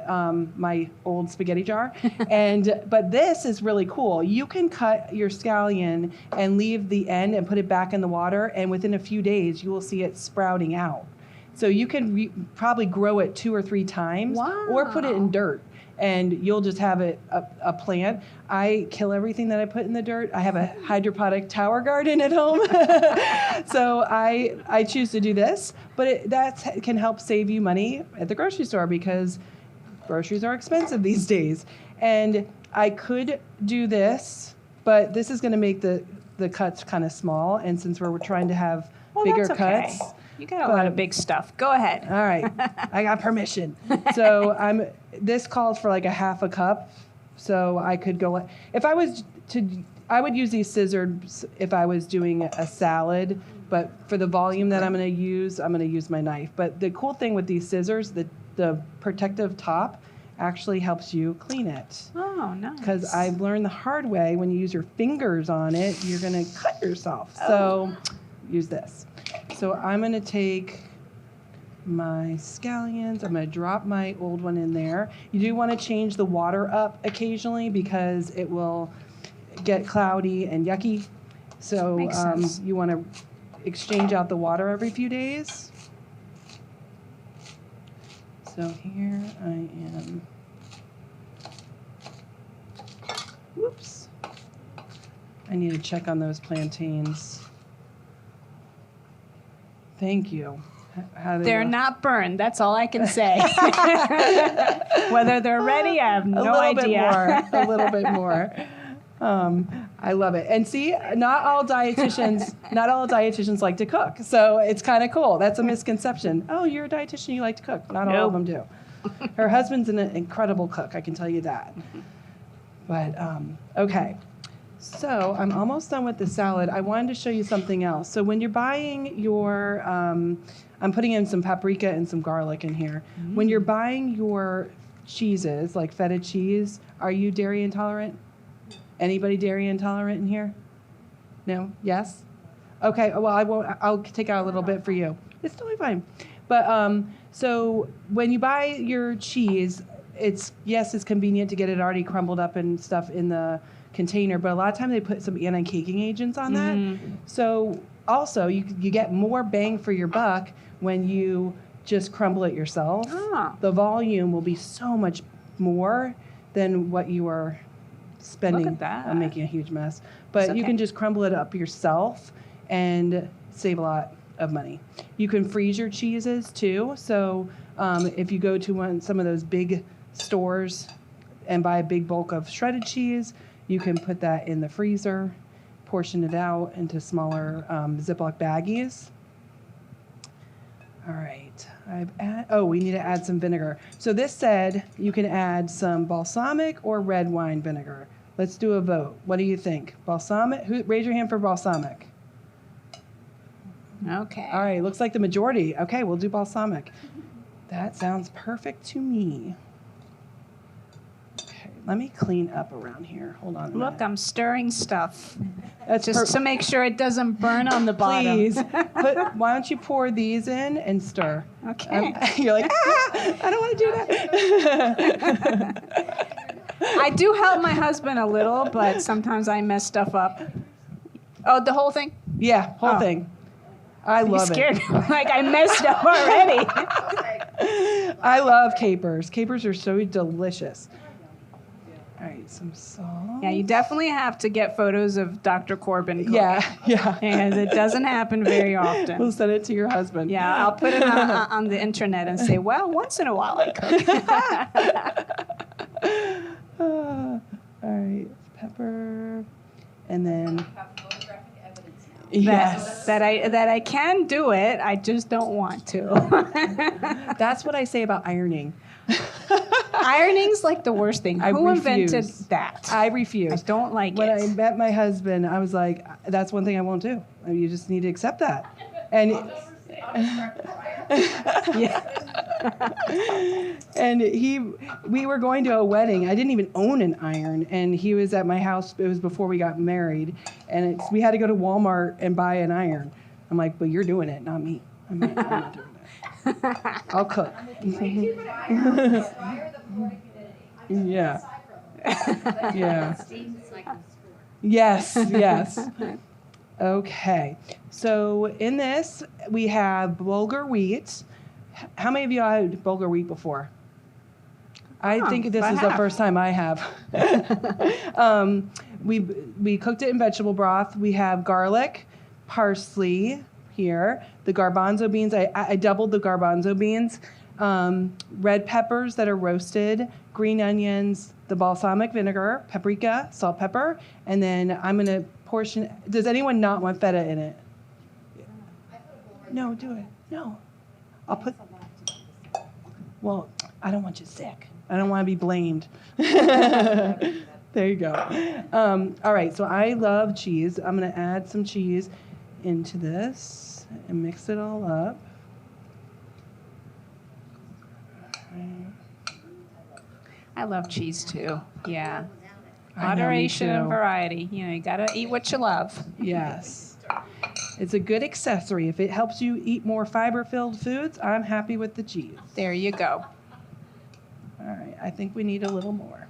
my old spaghetti jar. But this is really cool. You can cut your scallion and leave the end and put it back in the water, and within a few days, you will see it sprouting out. So you can probably grow it 2 or 3 times or put it in dirt. and you'll just have a plant. I kill everything that I put in the dirt. I have a hydroponic tower garden at home. So I choose to do this, but that can help save you money at the grocery store because groceries are expensive these days. And I could do this, but this is going to make the cuts kind of small. And since we're trying to have bigger that's okay. cuts. You got a lot of big stuff. Go ahead. All right, I got permission. So this calls for like a half a cup. So I could go, if I was I would use these scissors if I was doing a salad, but for the volume that I'm going to use my knife. But the cool thing with these scissors, the protective top actually helps you clean it. Oh, nice. Because I've learned the hard way, when you use your fingers on it, you're going to cut yourself. So use this. So I'm going to take my scallions. I'm going to drop my old one in there. You do want to change the water up occasionally because it will get cloudy and yucky. So you want to exchange out the water every few days. So here I am. Whoops. I need to check on those plantains. Thank you. They're not burned. That's all I can say. Whether they're ready, I have no idea. A little bit more. I love it. And see, not all dietitians like to cook. So it's kind of cool. That's a misconception. Oh, you're a dietitian, you like to cook. Not all of them do. Her husband's an incredible cook, I can tell you that. But, okay. So I'm almost done with the salad. I wanted to show you something else. So when you're buying your, I'm putting in some paprika and some garlic in here. When you're buying your cheeses, like feta cheese, are you dairy intolerant? Anybody dairy intolerant in here? No? Yes? Okay, well, I'll take out a little bit for you. It's totally fine. But so when you buy your cheese, it's convenient to get it already crumbled up and stuff in the container, but a lot of times they put some anti-caking agents on that. So also you get more bang for your buck when you just crumble it yourself. The volume will be so much more than what you are spending. Look at that. I'm making a huge mess. But you can just crumble it up yourself and save a lot of money. You can freeze your cheeses too. So if you go to some of those big stores and buy a big bulk of shredded cheese, you can put that in the freezer, portion it out into smaller Ziploc baggies. All right. We need to add some vinegar. So this said you can add some balsamic or red wine vinegar. Let's do a vote. What do you think? Balsamic? Raise your hand for balsamic. Okay. All right. Looks like the majority. Okay, we'll do balsamic. That sounds perfect to me. Okay, let me clean up around here. Hold on a minute. Look, I'm stirring stuff. That's just to make sure it doesn't burn on the bottom. Please. Why don't you pour these in and stir? Okay. You're like, I don't want to do that. I do help my husband a little, but sometimes I mess stuff up. Oh, the whole thing? Yeah, whole thing. I love it. Scared. Like I messed up already. I love capers. Capers are so delicious. All right, some salt. Yeah, you definitely have to get photos of Dr. Corbin cooking. Yeah. And it doesn't happen very often. We'll send it to your husband. Yeah, I'll put it on the internet and say, well, once in a while I cook. All right, pepper, and then have photographic evidence now. yes, that I can do it. I just don't want to. That's what I say about ironing. Ironing's like the worst thing. Who invented that? I refuse. I don't like when it. I met my husband, I was like, that's one thing I won't do. You just need to accept that. And and we were going to a wedding. I didn't even own an iron, and he was at my house. It was before we got married, and we had to go to Walmart and buy an iron. I'm like, but you're doing it, not me. I'm not doing that. I'll cook. Yeah. Yeah. Yes. Okay. So in this, we have bulgur wheat. How many of you had bulgur wheat before? I think this I is the have. first time I have. We cooked it in vegetable broth. We have garlic, parsley here, the garbanzo beans. I doubled the garbanzo beans, red peppers that are roasted, green onions, the balsamic vinegar, paprika, salt, pepper, and then I'm gonna portion. Does anyone not want feta in it? No, do it. No, I'll put. Well, I don't want you sick. I don't want to be blamed. There you go. All right, so I love cheese. I'm going to add some cheese into this and mix it all up. I love cheese too. Yeah. I know, me Moderation and too. variety. You know, you got to eat what you love. Yes. It's a good accessory. If it helps you eat more fiber-filled foods, I'm happy with the cheese. There you go. All right, I think we need a little more.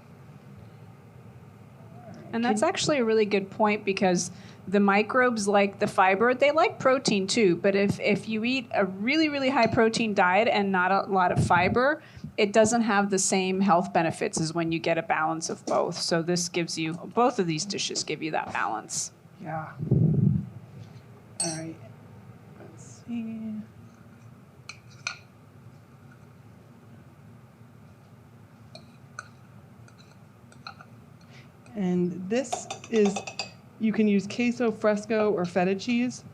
And that's actually a really good point because the microbes like the fiber. They like protein too, but if you eat a really, really high protein diet and not a lot of fiber, it doesn't have the same health benefits as when you get a balance of both. So this gives you, both of these dishes give you that balance. Yeah. All right. Let's see. And this is, you can use queso fresco or feta cheese.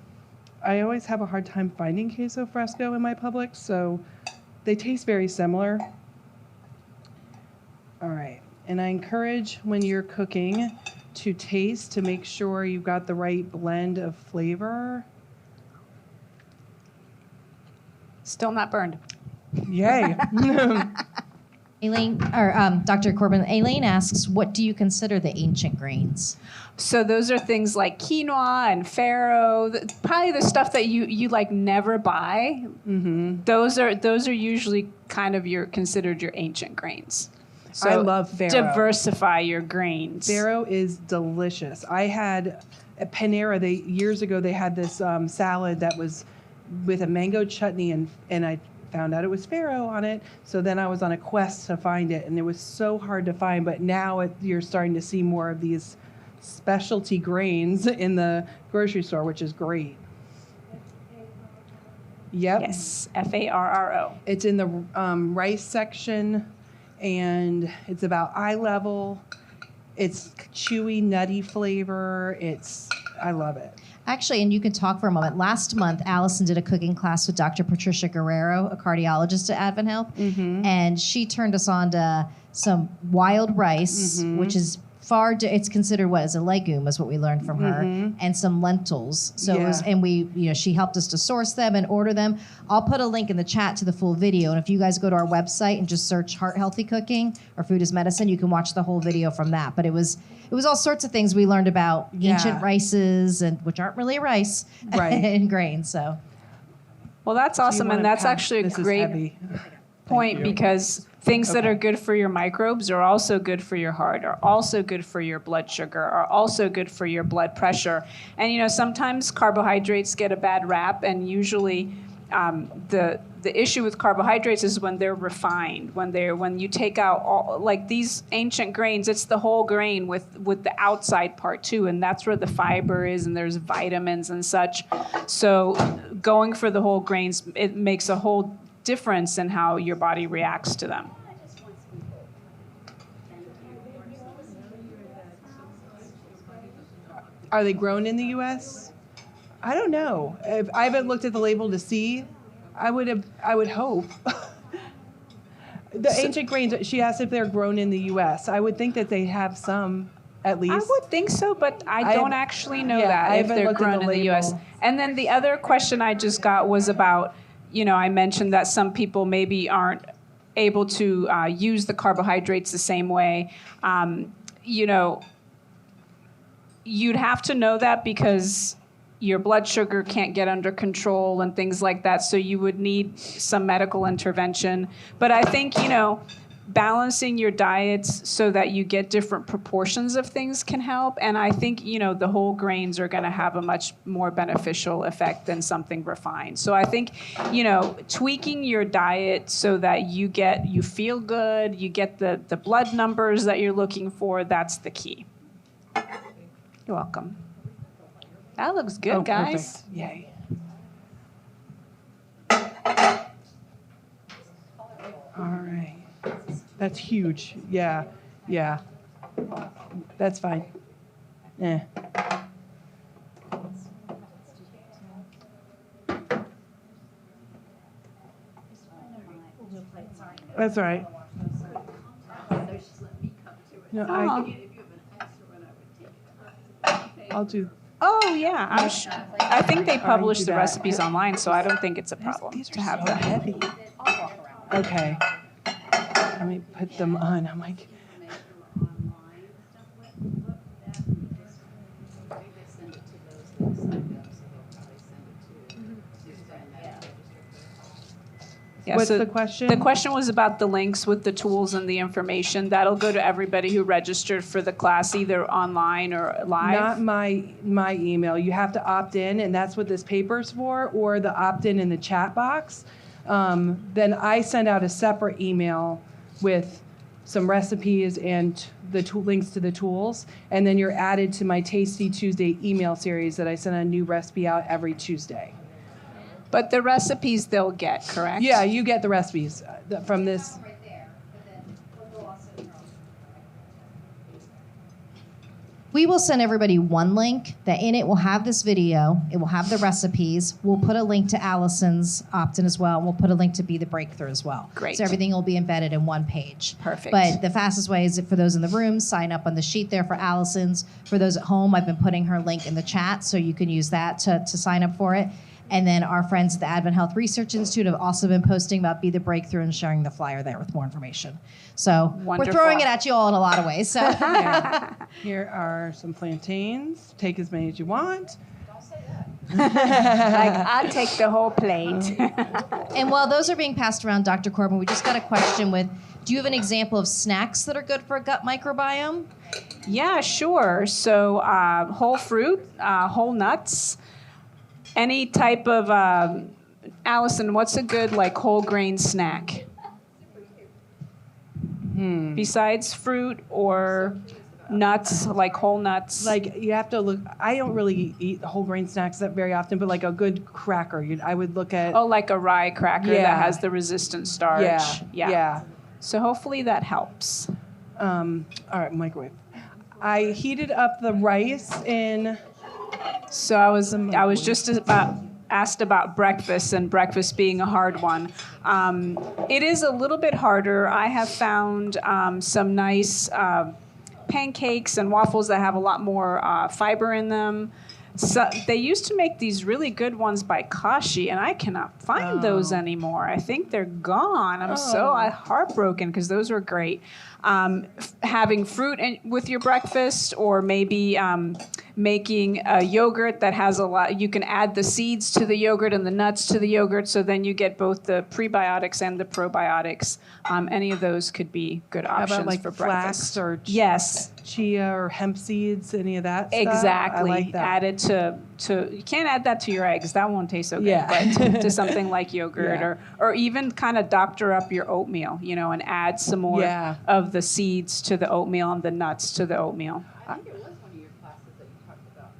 I always have a hard time finding queso fresco in my Publix, so they taste very similar. All right, and I encourage when you're cooking to taste to make sure you've got the right blend of flavor. Still not burned. Yay. Aileen, or Dr. Corbin, Aileen asks, what do you consider the ancient grains? So those are things like quinoa and farro, probably the stuff that you like never buy. Mm-hmm. Those are usually kind of considered your ancient grains. So I love farro. Diversify your grains. Farro is delicious. I had at Panera, years ago, they had this salad that was with a mango chutney, and I found out it was farro on it. So then I was on a quest to find it, and it was so hard to find. But now you're starting to see more of these specialty grains in the grocery store, which is great. Yep. Yes, Farro. It's in the rice section, and it's about eye level. It's chewy, nutty flavor. I love it. Actually, and you can talk for a moment. Last month, Allison did a cooking class with Dr. Patricia Guerrero, a cardiologist at AdventHealth, and she turned us on to some wild rice, which is it's considered what is a legume, is what we learned from her, and some lentils. So it was, and she helped us to source them and order them. I'll put a link in the chat to the full video, and if you guys go to our website and just search Heart Healthy Cooking or Food is Medicine, you can watch the whole video from that. But it was all sorts of things we learned about ancient rices, and which aren't really rice, and grains. So, Well, that's awesome, and that's actually a great point because things that are good for your microbes are also good for your heart, are also good for your blood sugar, are also good for your blood pressure. And sometimes carbohydrates get a bad rap, and usually the issue with carbohydrates is when they're refined, when you take out all, like these ancient grains, it's the whole grain with the outside part too, and that's where the fiber is, and there's vitamins and such. So going for the whole grains, it makes a whole difference in how your body reacts to them. Are they grown in the U.S.? I don't know. I haven't looked at the label to see. I would hope. The ancient grains, she asked if they're grown in the U.S. I would think that they have some, at least. I would think so, but I don't actually know that if they're grown in the U.S. And then the other question I just got was about, I mentioned that some people maybe aren't able to use the carbohydrates the same way. You'd have to know that because your blood sugar can't get under control and things like that, so you would need some medical intervention. But I think, balancing your diets so that you get different proportions of things can help. And I think, the whole grains are going to have a much more beneficial effect than something refined. So I think, tweaking your diet so that you feel good, you get the blood numbers that you're looking for, that's the key. You're welcome. That looks good, guys. Perfect. Yay. All right. That's huge. Yeah. Yeah. That's fine. Eh. That's all right. No, I'll do. Oh, yeah. I think they publish the recipes online, so I don't think it's a problem to have that. Heavy. Okay. Let me put them on. I'm like, Yeah, what's so the question? The question was about the links with the tools and the information. That'll go to everybody who registered for the class, either online or live. Not my email. You have to opt in, and that's what this paper's for, or the opt-in in the chat box. Then I send out a separate email with some recipes and the links to the tools, and then you're added to my Tasty Tuesday email series that I send a new recipe out every Tuesday. But the recipes they'll get, correct? Yeah, you get the recipes from this. We will send everybody one link that in it will have this video. It will have the recipes. We'll put a link to Allison's opt-in as well. And we'll put a link to Be the Breakthrough as well. Great. So everything will be embedded in one page. Perfect. But the fastest way is for those in the room, sign up on the sheet there for Allison's. For those at home, I've been putting her link in the chat, so you can use that to sign up for it. And then our friends at the AdventHealth Research Institute have also been posting about Be the Breakthrough and sharing the flyer there with more information. So Wonderful. We're throwing it at you all in a lot of ways. So Yeah. Here are some plantains. Take as many as you want. I'll take the whole plate. And while those are being passed around, Dr. Corbin, we just got a question do you have an example of snacks that are good for a gut microbiome? Yeah, sure. So whole fruit, whole nuts, any type of, Allison, what's a good whole grain snack? Besides fruit or nuts, like whole nuts? You have to look. I don't really eat whole grain snacks that very often, but a good cracker. I would look at. Oh, like a rye cracker Yeah. that has the resistant starch. Yeah. So hopefully that helps. All right, microwave. I heated up the rice in. So I was just asked about breakfast, and breakfast being a hard one. It is a little bit harder. I have found some nice pancakes and waffles that have a lot more fiber in them. So they used to make these really good ones by Kashi, and I cannot find those anymore. I think they're gone. I'm so heartbroken because those were great. Having fruit with your breakfast, or maybe making a yogurt that has a lot. You can add the seeds to the yogurt and the nuts to the yogurt, so then you get both the prebiotics and the probiotics. Any of those could be good options for breakfast. Flax or chia or hemp seeds, any of that stuff? Exactly. I like that. Added to you can't add that to your eggs. That won't taste so good. Yeah. But to something like yogurt, Yeah. or even kind of doctor up your oatmeal, and add some more of the seeds to the oatmeal and the nuts to the oatmeal. I think it was one of your classes that you talked about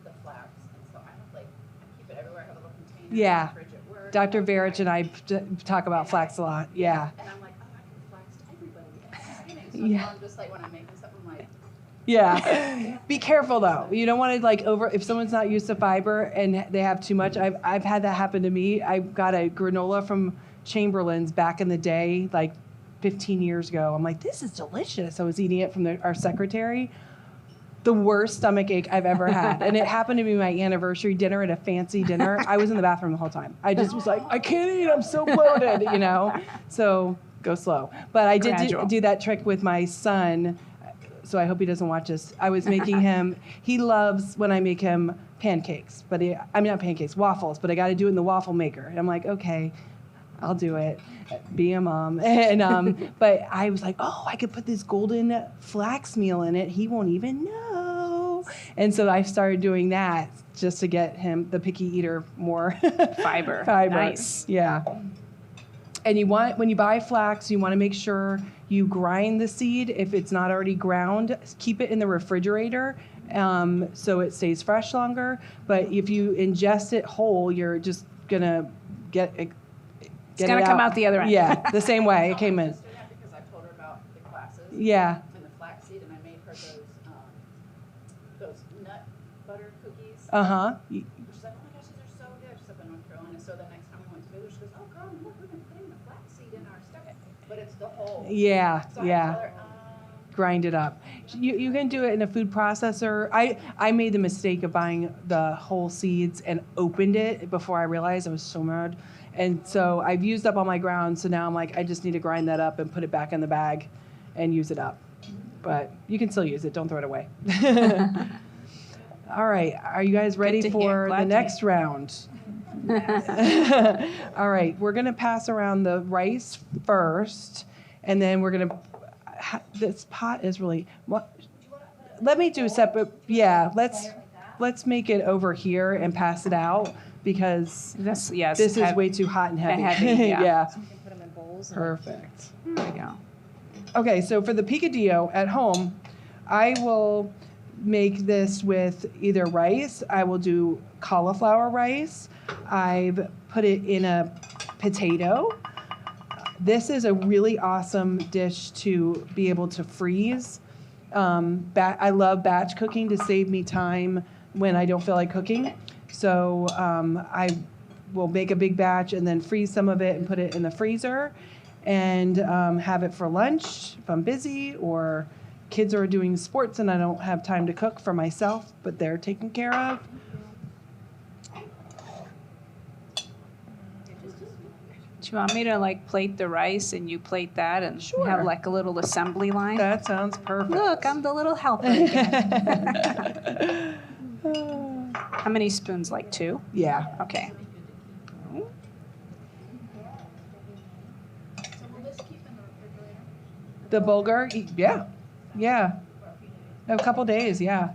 the flax, and so I keep it everywhere. I have a little container Yeah. in the fridge at work. Dr. Verich and I talk about flax a lot. Yeah. And I'm like, I give flax to everybody. So Yeah. I'm just when I'm making something, I'm like, Yeah. Be careful though. You don't want to if someone's not used to fiber and they have too much. I've had that happen to me. I got a granola from Chamberlain's back in the day, 15 years ago. I'm like, this is delicious. I was eating it from our secretary. The worst stomach ache I've ever had. And it happened to be my anniversary dinner at a fancy dinner. I was in the bathroom the whole time. I just was like, I can't eat. I'm so bloated, So go slow. But I did do that trick with my son. So I hope he doesn't watch this. I was making him, he loves when I make him pancakes, not pancakes, waffles, but I got to do it in the waffle maker. And I'm like, okay, I'll do it. Be a mom. And but I was like, oh, I could put this golden flax meal in it. He won't even know. And so I started doing that just to get him, the picky eater, more Fiber. Nice. Yeah. And when you buy flax, you want to make sure you grind the seed. If it's not already ground, keep it in the refrigerator so it stays fresh longer. But if you ingest it whole, you're just gonna get it. It's gonna come out the other end. Yeah, the same way it came in. Because I told her about the classes. Yeah. And the flaxseed, and I made her those nut butter cookies. Uh-huh. She's like, oh my gosh, these are so good. She's up in North Carolina. So the next time we went to visit, she goes, oh, girl, look, we've been putting the flaxseed in our stuff. But it's the whole. Yeah, So yeah. I told her, Grind it up. You can do it in a food processor. I made the mistake of buying the whole seeds and opened it before I realized. I was so mad. And so I've used up all my grounds. So now I'm like, I just need to grind that up and put it back in the bag and use it up. But you can still use it. Don't throw it away. All right. Are you guys ready for the next round? All right. We're going to pass around the rice first. And then we're going to... This pot is really... Let me do a separate... Yeah. Let's make it over here and pass it out. Because this is way too hot and heavy. Yeah. So you can put them in bowls. Perfect. There we go. Okay, so for the picadillo at home, I will make this with either rice. I will do cauliflower rice. I've put it in a potato. This is a really awesome dish to be able to freeze. I love batch cooking to save me time when I don't feel like cooking. So I will make a big batch and then freeze some of it and put it in the freezer and have it for lunch if I'm busy or kids are doing sports and I don't have time to cook for myself, but they're taken care of. Do you want me to plate the rice and you plate that and Sure. have like a little assembly line? That sounds perfect. Look, I'm the little helper again. How many spoons? Like 2? Yeah. Okay. so will this keep in the refrigerator? The bulgur, yeah. A couple days, yeah.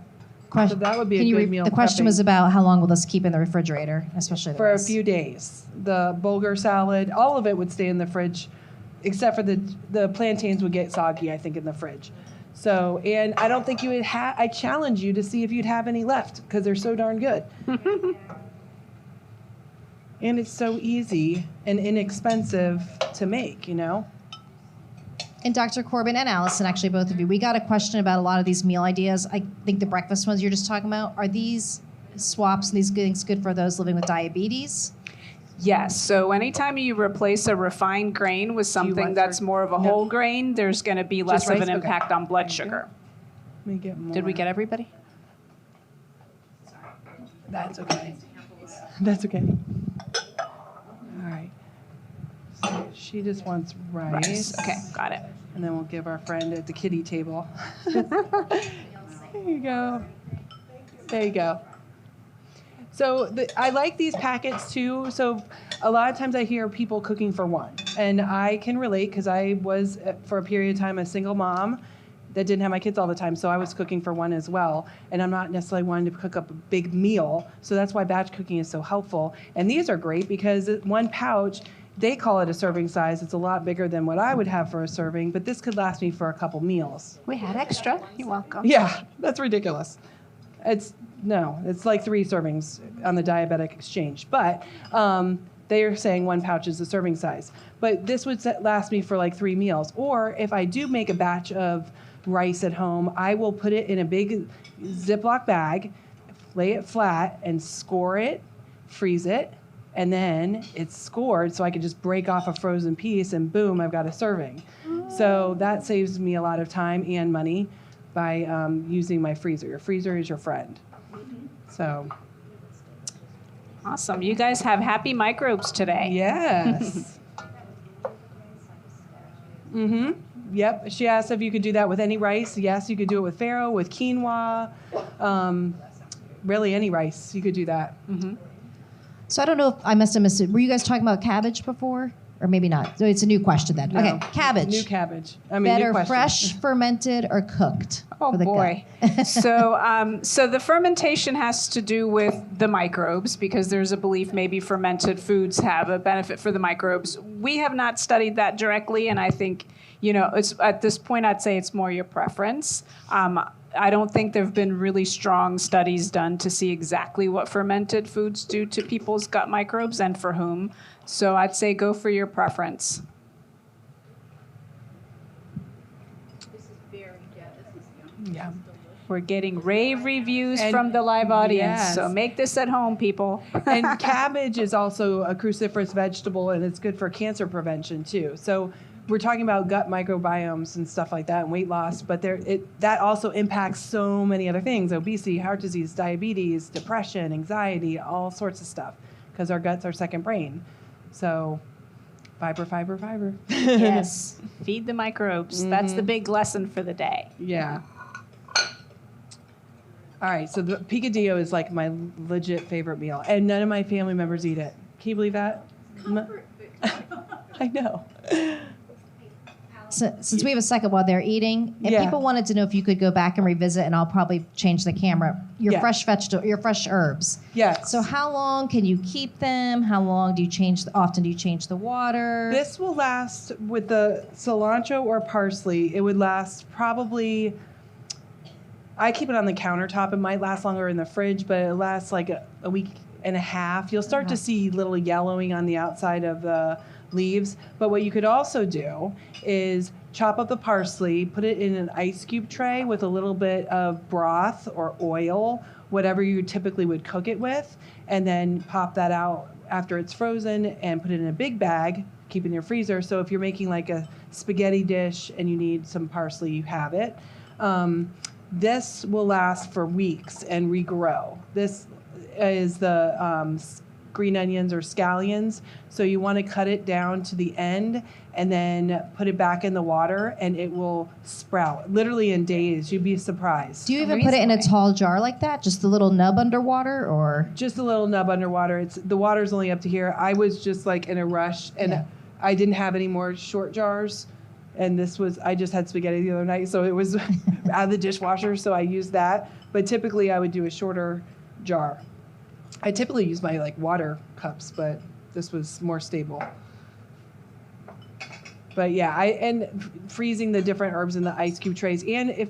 So that would be a good meal. The question was about how long will this keep in the refrigerator, especially the For a rice? few days. The bulgur salad, all of it would stay in the fridge, except for the plantains would get soggy, I think, in the fridge. So, and I don't think you would have, I challenge you to see if you'd have any left, because they're so darn good. And it's so easy and inexpensive to make, And Dr. Corbin and Allison, actually both of you, we got a question about a lot of these meal ideas. I think the breakfast ones you're just talking about, are these swaps and these things good for those living with diabetes? Yes. So anytime you replace a refined grain with something that's more of a whole grain, there's going to be less of rice? an impact on blood sugar. Let me get more. Did we get everybody? That's okay. That's okay. All right. So she just wants rice. Okay, got it. And then we'll give our friend at the kiddie table. There you go. There you go. So I like these packets too. So a lot of times I hear people cooking for one. And I can relate because I was, for a period of time, a single mom that didn't have my kids all the time. So I was cooking for one as well. And I'm not necessarily wanting to cook up a big meal. So that's why batch cooking is so helpful. And these are great because one pouch, they call it a serving size. It's a lot bigger than what I would have for a serving. But this could last me for a couple meals. We had extra. You're welcome. Yeah, that's ridiculous. It's like 3 servings on the diabetic exchange. But they are saying 1 pouch is the serving size. But this would last me for like 3 meals. Or if I do make a batch of rice at home, I will put it in a big Ziploc bag, lay it flat, and score it, freeze it, and then it's scored so I can just break off a frozen piece and boom, I've got a serving. So that saves me a lot of time and money by using my freezer. Your freezer is your friend. So. Awesome. You guys have happy microbes today. Yes. Mm-hmm. Yep. She asked if you could do that with any rice. Yes, you could do it with farro, with quinoa, really any rice. You could do that. Mm-hmm. So I don't know if I must have missed it. Were you guys talking about cabbage before? Or maybe not. So it's a new question then. No. Okay, cabbage. New cabbage. I mean, new Better question. fresh, fermented, or cooked? Oh for the boy. gut? So the fermentation has to do with the microbes because there's a belief maybe fermented foods have a benefit for the microbes. We have not studied that directly, and I think, it's at this point I'd say it's more your preference. I don't think there have been really strong studies done to see exactly what fermented foods do to people's gut microbes and for whom. So I'd say go for your preference. This is very good. This is yummy. Yeah. We're getting rave reviews And- from the live audience, yes. so make this at home, people. And cabbage is also a cruciferous vegetable, and it's good for cancer prevention too. So we're talking about gut microbiomes and stuff like that and weight loss, but that also impacts so many other things: obesity, heart disease, diabetes, depression, anxiety, all sorts of stuff, because our gut's our second brain. So fiber, fiber, fiber. Yes, feed the microbes. That's the big lesson for the day. Yeah. All right, so the picadillo is like my legit favorite meal, and none of my family members eat it. Can you believe that? Comfort food. I know. So, since we have a second while they're eating, if Yeah. people wanted to know if you could go back and revisit, and I'll probably change the camera, your Yeah. fresh vegetable, your fresh herbs. Yes. So how long can you keep them? How long do you often do you change the water? This will last with the cilantro or parsley. It would last probably. I keep it on the countertop. It might last longer in the fridge, but it lasts like a week and a half. You'll start to see little yellowing on the outside of the leaves. But what you could also do is chop up the parsley, put it in an ice cube tray with a little bit of broth or oil, whatever you typically would cook it with, and then pop that out after it's frozen and put it in a big bag, keep it in your freezer. So if you're making like a spaghetti dish and you need some parsley, you have it. This will last for weeks and regrow. This is the green onions or scallions. So you want to cut it down to the end and then put it back in the water, and it will sprout literally in days. You'd be surprised. Do you even put it in a tall jar like that? Just the little nub underwater, or? Just a little nub underwater. The water's only up to here. I was just like in a rush, and Yeah. I didn't have any more short jars. And I just had spaghetti the other night, so it was out of the dishwasher, so I used that. But typically I would do a shorter jar. I typically use my like water cups, but this was more stable. But yeah, freezing the different herbs in the ice cube trays. And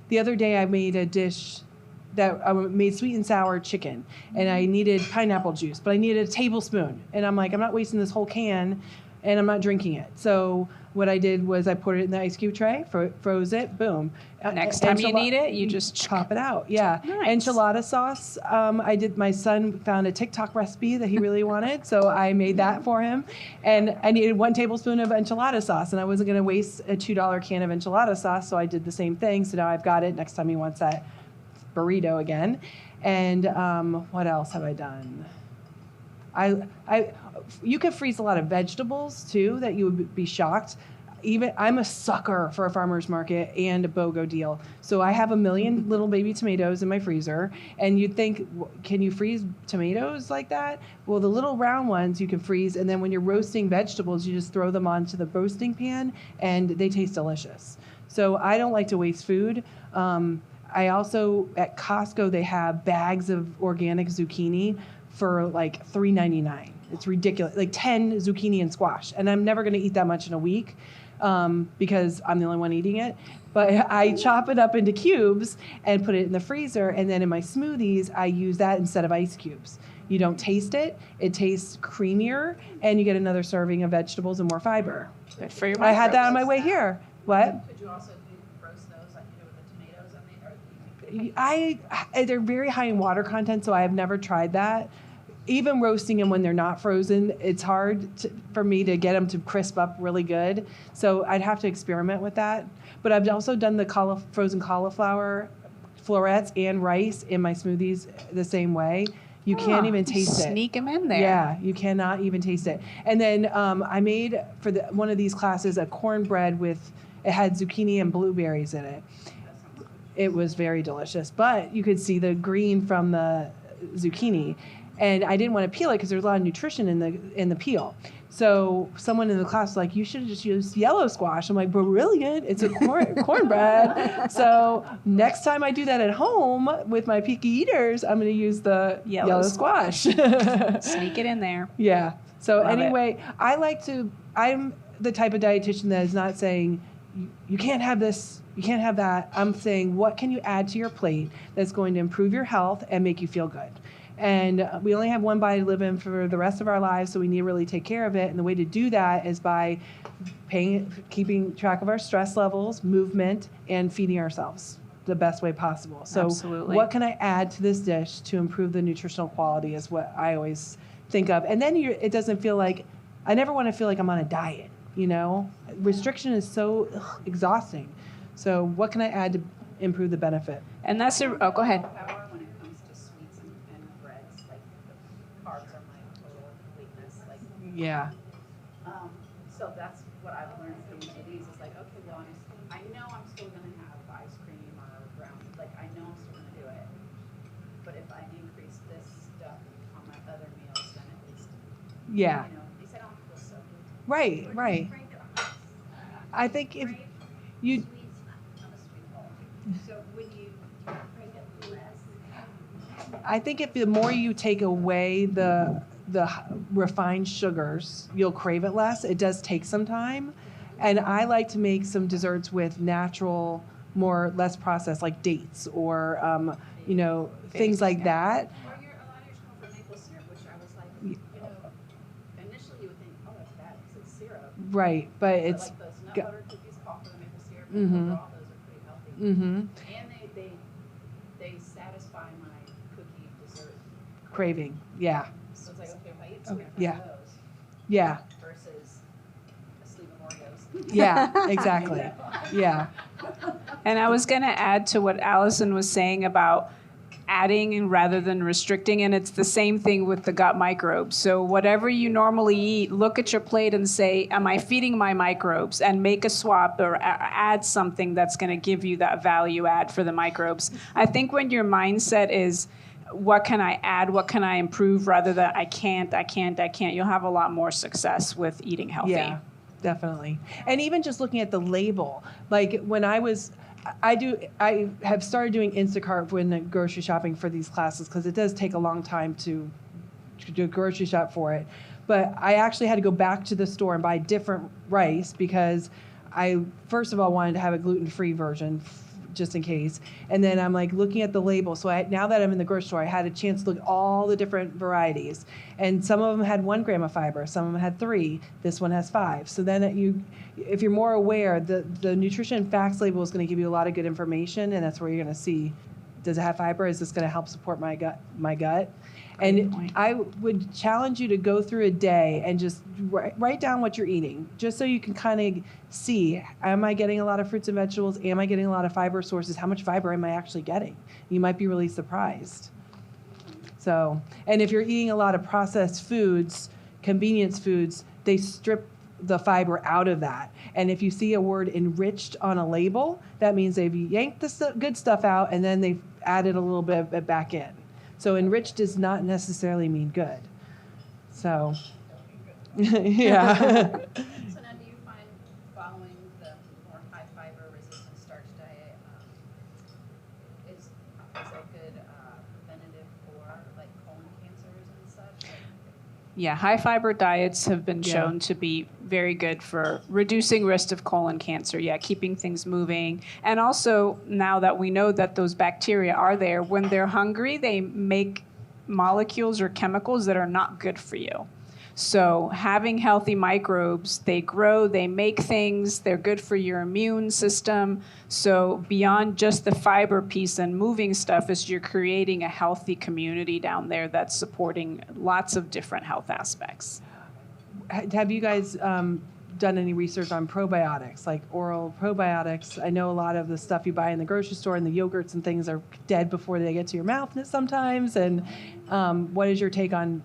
the other day I made a dish that I made sweet and sour chicken, and I needed pineapple juice, but I needed a tablespoon. And I'm like, I'm not wasting this whole can, and I'm not drinking it. So what I did was I put it in the ice cube tray, froze it, boom. Next time you need it, you just chop it out. Yeah. Nice. Enchilada sauce. My son found a TikTok recipe that he really wanted, so I made that for him. And I needed 1 tablespoon of enchilada sauce, and I wasn't going to waste a $2 can of enchilada sauce, so I did the same thing. So now I've got it. Next time he wants that burrito again. And what else have I done? You could freeze a lot of vegetables too that you would be shocked. I'm a sucker for a farmer's market and a BOGO deal. So I have a million little baby tomatoes in my freezer, and you'd think, can you freeze tomatoes like that? Well, the little round ones you can freeze, and then when you're roasting vegetables, you just throw them onto the roasting pan, and they taste delicious. So I don't like to waste food. I also, at Costco, they have bags of organic zucchini for like $3.99. It's ridiculous, like 10 zucchini and squash. And I'm never going to eat that much in a week because I'm the only one eating it. But I chop it up into cubes and put it in the freezer. And then in my smoothies, I use that instead of ice cubes. You don't taste it. It tastes creamier, and you get another serving of vegetables and more fiber. Good for your I had that microbes. on my way here. What? Could you also roast those like you do with the tomatoes? They're very high in water content, so I have never tried that. Even roasting them when they're not frozen, it's hard for me to get them to crisp up really good. So I'd have to experiment with that. But I've also done the frozen cauliflower florets and rice in my smoothies the same way. You can't even taste it. Sneak them in there. Yeah, you cannot even taste it. And then I made for one of these classes a cornbread it had zucchini and blueberries in it. It was very delicious, but you could see the green from the zucchini. and I didn't want to peel it because there's a lot of nutrition in the peel. So someone in the class was like, you should have just used yellow squash. I'm like, brilliant. It's a cornbread. So next time I do that at home with my picky eaters, I'm going to use the yellow squash. Sneak it in there. Yeah. So Love anyway, I'm the type of dietitian that is not saying, you can't have this, you can't have that. I'm saying, what can you add to your plate that's going to improve your health and make you feel good? And we only have one body to live in for the rest of our lives, so we need to really take care of it. And the way to do that is by keeping track of our stress levels, movement, and feeding ourselves the best way possible. So Absolutely. What can I add to this dish to improve the nutritional quality is what I always think of. And then it doesn't feel like, I never want to feel like I'm on a diet, you know? Restriction is so exhausting. So what can I add to improve the benefit? And that's go ahead. Power when it comes to sweets and breads, like the carbs are my total weakness. Like, Yeah. so that's what I've learned from these is like, okay, well, I know I'm still gonna have ice cream or brownies. Like, I know I'm still gonna do it. But if I increase this stuff on my other meals, then at least, Yeah. you know, at least I don't feel so good. Right, right. I think if you, I'm a sweet bowl. So when you crank it less. I think if the more you take away the refined sugars, you'll crave it less. It does take some time. And I like to make some desserts with natural, less processed, like dates or, things like that. Or a lot of yours come from maple syrup, which I was like, you know, initially you would think, oh, that's bad because it's syrup. Right, but But it's, like those nut go- butter cookies call for the maple syrup, Mhm. and overall those are pretty healthy. mm-hmm, And they satisfy my cookie dessert. craving. Yeah, So it's like, okay, if I eat 2 different yeah. of those yeah, versus a sleeve of Oreos. yeah, exactly. Yeah, And I was going to add to what Allison was saying about adding rather than restricting, and it's the same thing with the gut microbes. So whatever you normally eat, look at your plate and say, am I feeding my microbes? And make a swap or add something that's going to give you that value add for the microbes. I think when your mindset is, what can I add? What can I improve? Rather than I can't, you'll have a lot more success with eating healthy. yeah, definitely. And even just looking at the label, like when I have started doing Instacart when grocery shopping for these classes because it does take a long time to do a grocery shop for it. But I actually had to go back to the store and buy different rice because I, first of all, wanted to have a gluten-free version just in case. And then I'm like looking at the label. So now that I'm in the grocery store, I had a chance to look at all the different varieties. And some of them had 1 gram of fiber. Some of them had 3. This one has 5. So then if you're more aware, the nutrition facts label is going to give you a lot of good information. And that's where you're going to see, does it have fiber? Is this going to help support my gut? And I would challenge you to go through a day and just write down what you're eating, just so you can kind of see, am I getting a lot of fruits and vegetables? Am I getting a lot of fiber sources? How much fiber am I actually getting? You might be really surprised. So, and if you're eating a lot of processed foods, convenience foods, they strip the fiber out of that. And if you see a word enriched on a label, that means they've yanked the good stuff out and then they've added a little bit of it back in. So enriched does not necessarily mean good. So, yeah. So now do you find following the more high fiber resistant starch diet is a good preventative for like colon cancers and such? Yeah, high fiber diets have been Yeah. shown to be very good for reducing risk of colon cancer. Yeah, keeping things moving. And also, now that we know that those bacteria are there, when they're hungry, they make molecules or chemicals that are not good for you. So having healthy microbes, they grow, they make things, they're good for your immune system. So beyond just the fiber piece and moving stuff is you're creating a healthy community down there that's supporting lots of different health aspects. Have you guys done any research on probiotics, like oral probiotics? I know a lot of the stuff you buy in the grocery store and the yogurts and things are dead before they get to your mouth sometimes. And what is your take on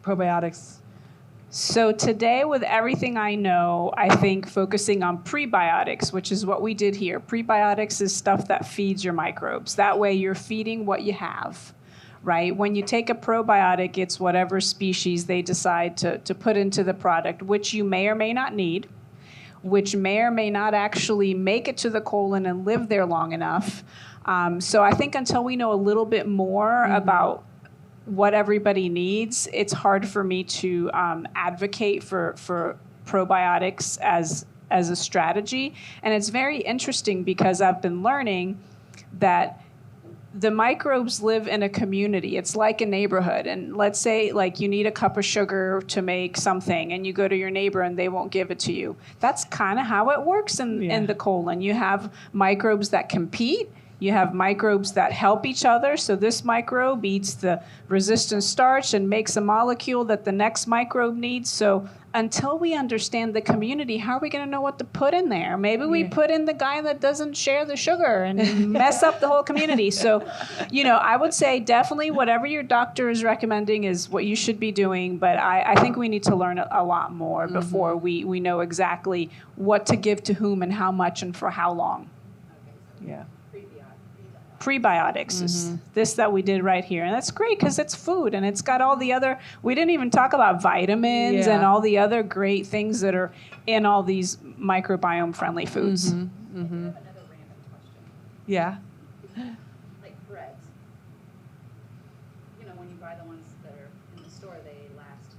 probiotics? So today, with everything I know, I think focusing on prebiotics, which is what we did here. Prebiotics is stuff that feeds your microbes. That way you're feeding what you have. right? When you take a probiotic, it's whatever species they decide to put into the product, which you may or may not need, which may or may not actually make it to the colon and live there long enough. So I think until we know a little bit more about what everybody needs, it's hard for me to advocate for probiotics as a strategy. And it's very interesting because I've been learning that the microbes live in a community. It's like a neighborhood. And let's say like you need a cup of sugar to make something and you go to your neighbor and they won't give it to you. That's kind of how it works in the colon. You have microbes that compete. You have microbes that help each other. So this microbe eats the resistant starch and makes a molecule that the next microbe needs. So until we understand the community, how are we going to know what to put in there? Maybe we put in the guy that doesn't share the sugar and mess up the whole community. So, I would say definitely whatever your doctor is recommending is what you should be doing. But I think we need to learn a lot more before we know exactly what to give to whom and how much and for how long. Yeah. Prebiotics is this that we did right here. And that's great because it's food and it's got all the other, we didn't even talk about vitamins and all the other great things that are in all these microbiome friendly foods. I have another random question. Yeah. Like breads. When you buy the ones that are in the store, they last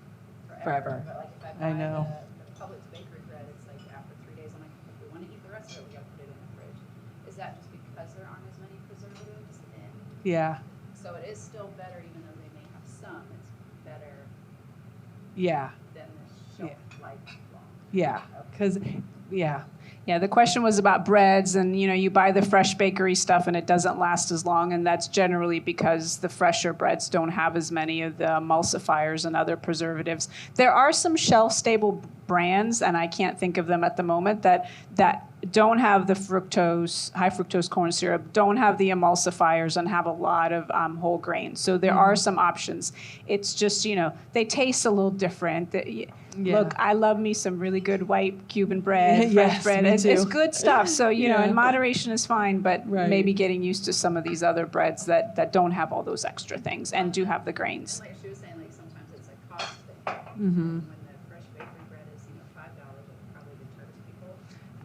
forever. But like if I buy know. the Publix bakery bread, it's like after 3 days, I'm like, if we want to eat the rest of it, we got to put it in the fridge. Is that just because there aren't as many preservatives in? Yeah. So it is still better, even though they may have some. It's better Yeah. than the shelf life long. Yeah. Because, yeah. Yeah, the question was about breads and, you buy the fresh bakery stuff and it doesn't last as long. And that's generally because the fresher breads don't have as many of the emulsifiers and other preservatives. There are some shelf-stable brands, and I can't think of them at the moment, that don't have the high fructose corn syrup, don't have the emulsifiers, and have a lot of whole grains. So there are some options. It's just, they taste a little different. Look, I love me some really good white Cuban bread, French bread. It's good stuff. So, in moderation is fine, but maybe getting used to some of these other breads that don't have all those extra things and do have the grains. And like she was saying, like sometimes it's a cost thing. When the fresh bakery bread is $5, it probably deters people.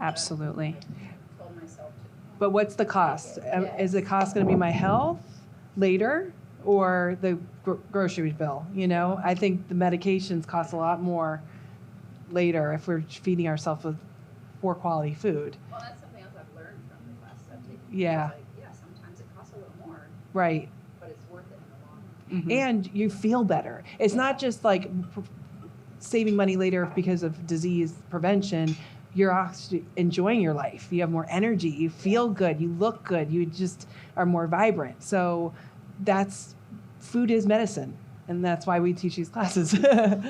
Absolutely. I told myself to. But what's the cost? Yes. Is the cost going to be my health later or the grocery bill? I think the medications cost a lot more later if we're feeding ourselves with poor quality food. Well, that's something else I've learned from the classes I've taken. Yeah. Sometimes it costs a little more, Right. but it's worth it in the long run. And you feel better. It's not just like saving money later because of disease prevention. You're actually enjoying your life. You have more energy. You feel good. You look good. You just are more vibrant. So food is medicine. And that's why we teach these classes.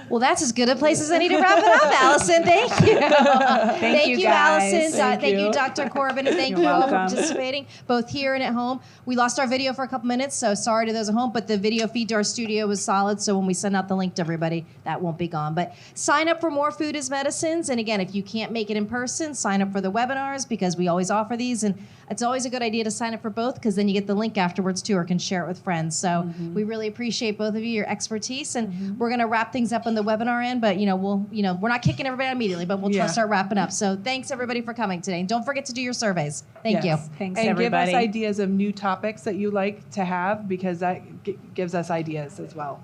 Well, that's as good a place as any to wrap it up, Allison. Thank you. Thank you, guys. Allison. Thank Thank you. you, Dr. Corbin. And thank You're you all for welcome. participating, both here and at home. We lost our video for a couple minutes, so sorry to those at home, but the video feed to our studio was solid, so when we send out the link to everybody, that won't be gone. But sign up for more Food is Medicines. And again, if you can't make it in person, sign up for the webinars because we always offer these. And it's always a good idea to sign up for both because then you get the link afterwards too or can share it with friends. So we really appreciate both of you, your expertise. And we're going to wrap things up on the webinar end, but we're not kicking everybody out immediately, but we'll try to start wrapping up. So thanks everybody for coming today. And don't forget to do your surveys. Thank you. Thanks, and everybody. give us ideas of new topics that you like to have because that gives us ideas as well.